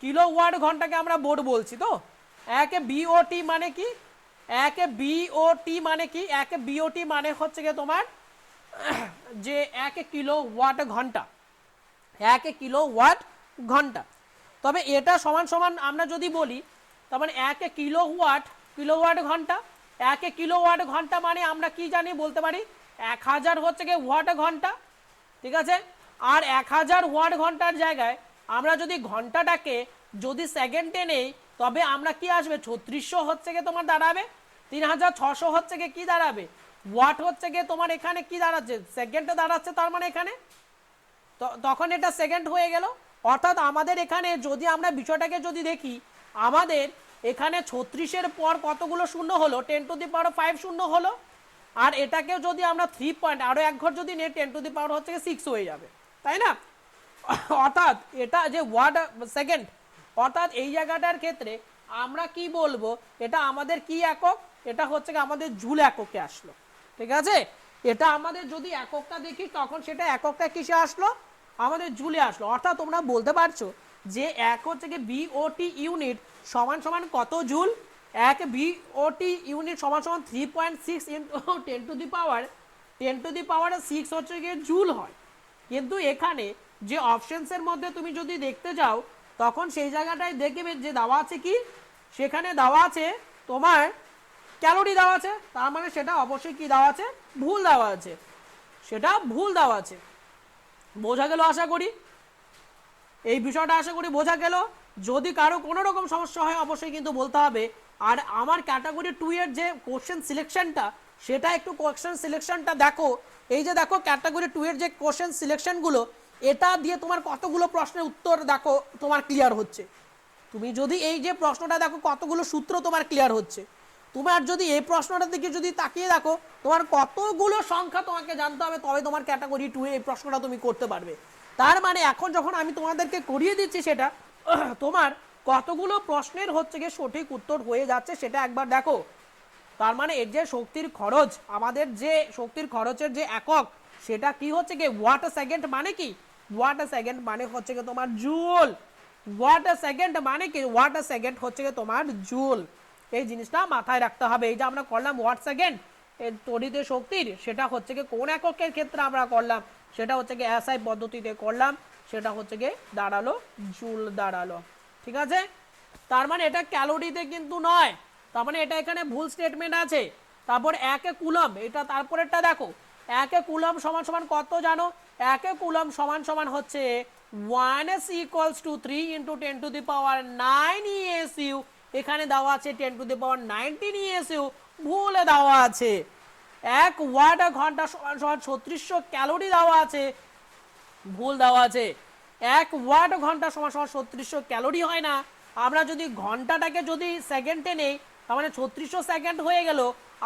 কিলোওয়াট ঘন্টাকে আমরা বোট বলছি, তো একে বিওটি মানে কি, একে বিওটি মানে কি, একে বিওটি মানে হচ্ছে গিয়ে তোমার যে 1 কিলোওয়াট ঘন্টা, 1 কিলোওয়াট ঘন্টা। তবে এটা সমান সমান আমরা যদি বলি, তার মানে 1 কিলোওয়াট ঘন্টা, 1 কিলোওয়াট ঘন্টা মানে আমরা কি জানি বলতে পারি 1000 হচ্ছে গিয়ে ওয়াট ঘন্টা, ঠিক আছে। আর 1000 ওয়াট ঘন্টার জায়গায় আমরা যদি ঘন্টাটাকে যদি সেকেন্ডে নেই, তবে আমরা কি আসবে 3600 হচ্ছে গিয়ে তোমার দাঁড়াবে, 3600 হচ্ছে গিয়ে কি দাঁড়াবে ওয়াট হচ্ছে গিয়ে তোমার এখানে কি দাঁড়াচ্ছে, সেকেন্ডে দাঁড়াচ্ছে, তার মানে এখানে তখন এটা সেকেন্ড হয়ে গেল। অর্থাৎ আমাদের এখানে যদি আমরা বিষয়টাকে যদি দেখি, আমাদের এখানে 36-এর পর কতগুলো শূন্য হলো, 10 টু দি পাওয়ার 5 শূন্য হলো, আর এটাকেও যদি আমরা 3 পয়েন্ট আরো এক ঘর যদি নেই 10 টু দি পাওয়ার হচ্ছে 6 হয়ে যাবে, তাই না। অর্থাৎ এটা যে ওয়াট সেকেন্ড, অর্থাৎ এই জায়গাটার ক্ষেত্রে আমরা কি বলবো, এটা আমাদের কি একক, এটা হচ্ছে আমাদের জুল এককে আসলো, ঠিক আছে। এটা আমাদের যদি এককটা দেখি তখন সেটা এককটা কিসে আসলো, আমাদের জুলে আসলো। অর্থাৎ তোমরা বলতে পারছো যে এক হচ্ছে কি বিওটি ইউনিট সমান সমান কত জুল, এক বিওটি ইউনিট সমান সমান 3.6 ইনটু 10 টু দি পাওয়ার 6 হচ্ছে গিয়ে জুল হয়। কিন্তু এখানে যে অপশনসের মধ্যে তুমি যদি দেখতে যাও, তখন সেই জায়গাটায় দেখবে যে দেওয়া আছে কি, সেখানে দেওয়া আছে তোমার ক্যালোরি দেওয়া আছে, তার মানে সেটা অবশ্যই কি দেওয়া আছে, ভুল দেওয়া আছে, সেটা ভুল দেওয়া আছে। বোঝা গেল আশা করি, এই বিষয়টা আশা করি বোঝা গেল। যদি কারো কোনো রকম সমস্যা হয় অবশ্যই কিন্তু বলতে হবে। আর আমার ক্যাটাগরি 2 এর যে কোশ্চেন সিলেকশনটা, সেটা একটু কোশ্চেন সিলেকশনটা দেখো, এই যে দেখো ক্যাটাগরি 2 এর যে কোশ্চেন সিলেকশনগুলো, এটা দিয়ে তোমার কতগুলো প্রশ্নের উত্তর দেখো তোমার ক্লিয়ার হচ্ছে। তুমি যদি এই যে প্রশ্নটা দেখো কতগুলো সূত্র তোমার ক্লিয়ার হচ্ছে, তোমার যদি এই প্রশ্নটার দিকে যদি তাকিয়ে দেখো তোমার কতগুলো সংখ্যা তোমাকে জানতে হবে, তবে তোমার ক্যাটাগরি 2 এ এই প্রশ্নটা তুমি করতে পারবে। তার মানে এখন যখন আমি তোমাদেরকে করিয়ে দিচ্ছি, সেটা তোমার কতগুলো প্রশ্নের হচ্ছে গিয়ে সঠিক উত্তর হয়ে যাচ্ছে সেটা একবার দেখো। তার মানে এর যে শক্তির খরচ, আমাদের যে শক্তির খরচের যে একক, সেটা কি হচ্ছে গিয়ে ওয়াট সেকেন্ড, মানে কি ওয়াট সেকেন্ড মানে হচ্ছে গিয়ে তোমার জুল, ওয়াট সেকেন্ড মানে কি ওয়াট সেকেন্ড হচ্ছে গিয়ে তোমার জুল। এই জিনিসটা মাথায় রাখতে হবে। এই যে আমরা করলাম ওয়াট সেকেন্ড এর তড়িৎ শক্তির, সেটা হচ্ছে গিয়ে কোন এককের ক্ষেত্রে আমরা করলাম, সেটা হচ্ছে গিয়ে এসআই পদ্ধতিতে করলাম, সেটা হচ্ছে গিয়ে দাঁড়ালো জুল দাঁড়ালো, ঠিক আছে। তার মানে এটা ক্যালোরিতে কিন্তু নয়, তার মানে এটা এখানে ভুল স্টেটমেন্ট আছে। তারপর 1 কুলম, এটা তারপরেরটা দেখো, 1 কুলম সমান সমান কত জানো, 1 কুলম সমান সমান হচ্ছে 1s equals to 3 into 10 to the power 9 ESU, এখানে দেওয়া আছে 10 to the power 19 ESU, ভুলে দেওয়া আছে। 1 ওয়াট ঘন্টা সমান সমান 3600 ক্যালোরি দেওয়া আছে, ভুল দেওয়া আছে। 1 ওয়াট ঘন্টা সমান সমান 3600 ক্যালোরি হয় না, আমরা যদি ঘন্টাটাকে যদি সেকেন্ডে নেই তার মানে 3600 সেকেন্ড হয়ে গেল।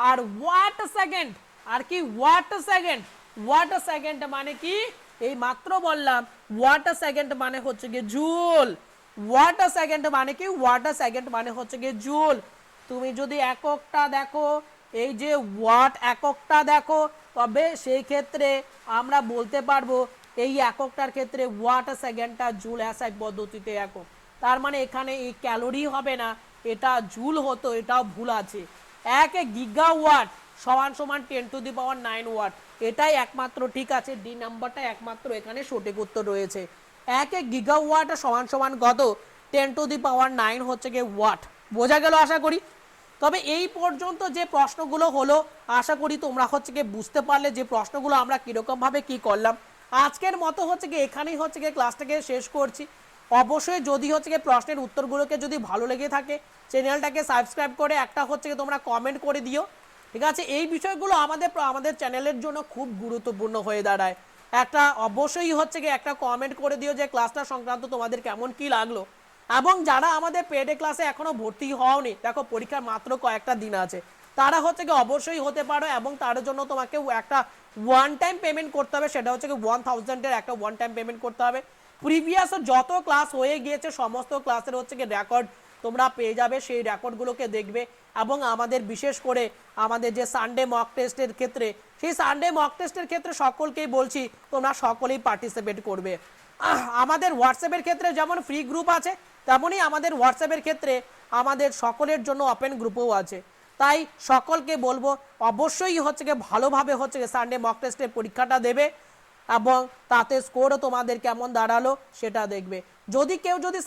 আর ওয়াট সেকেন্ড, আর কি ওয়াট সেকেন্ড মানে কি, এই মাত্র বললাম ওয়াট সেকেন্ড মানে হচ্ছে গিয়ে জুল। ওয়াট আ সেকেন্ড মানে কি, ওয়াট আ সেকেন্ড মানে হচ্ছে কি জুল। তুমি যদি এককটা দেখো, এই যে ওয়াট এককটা দেখো, তবে সেই ক্ষেত্রে আমরা বলতে পারবো এই এককটার ক্ষেত্রে ওয়াট আ সেকেন্ডটা জুল অ্যাসাই পদ্ধতিতে একক। তার মানে এখানে এই ক্যালোরি হবে না, এটা জুল হতো, এটাও ভুল আছে। 1 গিগাওয়াট সমান সমান 10⁹ ওয়াট, এটাই একমাত্র ঠিক আছে, ডি নাম্বারটা একমাত্র এখানে সঠিক উত্তর রয়েছে। 1 গিগাওয়াট সমান সমান কত, 10⁹ হচ্ছে গিয়ে ওয়াট। বোঝা গেল আশা করি। তবে এই পর্যন্ত যে প্রশ্নগুলো হলো, আশা করি তোমরা হচ্ছে গিয়ে বুঝতে পারলে যে প্রশ্নগুলো আমরা কীরকমভাবে কি করলাম। আজকের মতো হচ্ছে গিয়ে এখানেই হচ্ছে গিয়ে ক্লাসটাকে শেষ করছি। অবশ্যই যদি হচ্ছে গিয়ে প্রশ্নের উত্তরগুলোকে যদি ভালো লেগে থাকে, চ্যানেলটাকে সাবস্ক্রাইব করে একটা হচ্ছে গিয়ে তোমরা কমেন্ট করে দিও, ঠিক আছে। এই বিষয়গুলো আমাদের চ্যানেলের জন্য খুব গুরুত্বপূর্ণ হয়ে দাঁড়ায়। একটা অবশ্যই হচ্ছে গিয়ে একটা কমেন্ট করে দিও যে ক্লাসটা সংক্রান্ত তোমাদের কেমন কি লাগলো। এবং যারা আমাদের পেডে ক্লাসে এখনো ভর্তি হওনি, দেখো পরীক্ষার মাত্র কয়েকটা দিন আছে, তারা হচ্ছে কি অবশ্যই হতে পারো, এবং তার জন্য তোমাকে একটা ওয়ান টাইম পেমেন্ট করতে হবে, সেটা হচ্ছে কি 1000-এর একটা ওয়ান টাইম পেমেন্ট করতে হবে। প্রিভিয়াস যত ক্লাস হয়ে গিয়েছে সমস্ত ক্লাসের হচ্ছে কি রেকর্ড তোমরা পেয়ে যাবে, সেই রেকর্ডগুলোকে দেখবে। এবং আমাদের বিশেষ করে আমাদের যে সানডে মক টেস্টের ক্ষেত্রে, সেই সানডে মক টেস্টের ক্ষেত্রে সকলকেই বলছি তোমরা সকলেই পার্টিসিপেট করবে। আমাদের হোয়াটসঅ্যাপের ক্ষেত্রে যেমন ফ্রি গ্রুপ আছে, তেমনই আমাদের হোয়াটসঅ্যাপের ক্ষেত্রে আমাদের সকলের জন্য ওপেন গ্রুপও আছে। তাই সকলকে বলবো অবশ্যই হচ্ছে গিয়ে ভালোভাবে হচ্ছে গিয়ে সানডে মক টেস্টের পরীক্ষাটা দেবে, এবং তাতে স্কোরও তোমাদের কেমন দাঁড়ালো সেটা দেখবে। যদি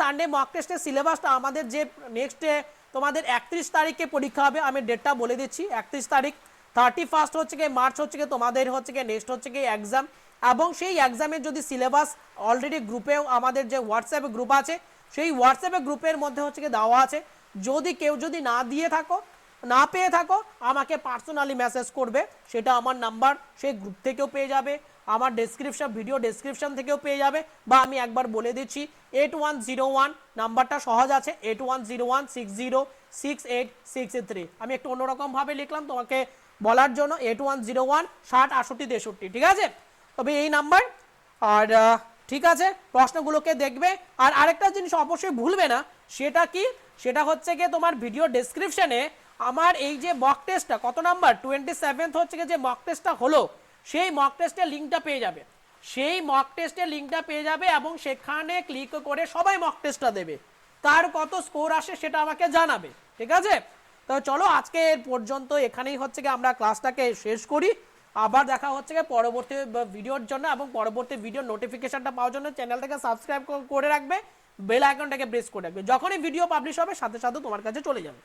সানডে মক টেস্টের সিলেবাসটা আমাদের যে নেক্সটে তোমাদের 31 তারিখে পরীক্ষা হবে, আমি ডেটটা বলে দিচ্ছি, 31 তারিখ, 31 হচ্ছে গিয়ে মার্চ হচ্ছে গিয়ে তোমাদের হচ্ছে গিয়ে নেক্সট হচ্ছে গিয়ে এক্সাম। এবং সেই এক্সামের যদি সিলেবাস অলরেডি গ্রুপেও আমাদের যে হোয়াটসঅ্যাপ গ্রুপ আছে, সেই হোয়াটসঅ্যাপ গ্রুপের মধ্যে হচ্ছে গিয়ে দেওয়া আছে। যদি না দিয়ে থাকো, না পেয়ে থাকো, আমাকে পার্সোনালি মেসেজ করবে, সেটা আমার নাম্বার সেই গ্রুপ থেকেও পেয়ে যাবে, আমার ভিডিও ডেসক্রিপশন থেকেও পেয়ে যাবে, বা আমি একবার বলে দিচ্ছি 8101 নাম্বারটা সহজ আছে, 8101606863। আমি একটু অন্যরকমভাবে লিখলাম তোমাকে বলার জন্য, 8101606863, ঠিক আছে। তবে এই নাম্বার, আর ঠিক আছে, প্রশ্নগুলোকে দেখবে। আর আরেকটা জিনিস অবশ্যই ভুলবে না, সেটা কি, সেটা হচ্ছে গিয়ে তোমার ভিডিও ডেসক্রিপশনে আমার এই যে মক টেস্টটা কত নাম্বার 27th হচ্ছে গিয়ে যে মক টেস্টটা হলো, সেই মক টেস্টের লিঙ্কটা পেয়ে যাবে, এবং সেখানে ক্লিক করে সবাই মক টেস্টটা দেবে, তার কত স্কোর আসে সেটা আমাকে জানাবে, ঠিক আছে। তো চলো আজকে এর পর্যন্ত এখানেই হচ্ছে গিয়ে আমরা ক্লাসটাকে শেষ করি। আবার দেখা হচ্ছে গিয়ে পরবর্তী ভিডিওর জন্য, এবং পরবর্তী ভিডিও নোটিফিকেশনটা পাওয়ার জন্য চ্যানেলটাকে সাবস্ক্রাইব করে রাখবে, বেল আইকনটাকে প্রেস করে রাখবে, যখনই ভিডিও পাবলিশ হবে সাথে সাথে তোমার কাছে চলে যাবে।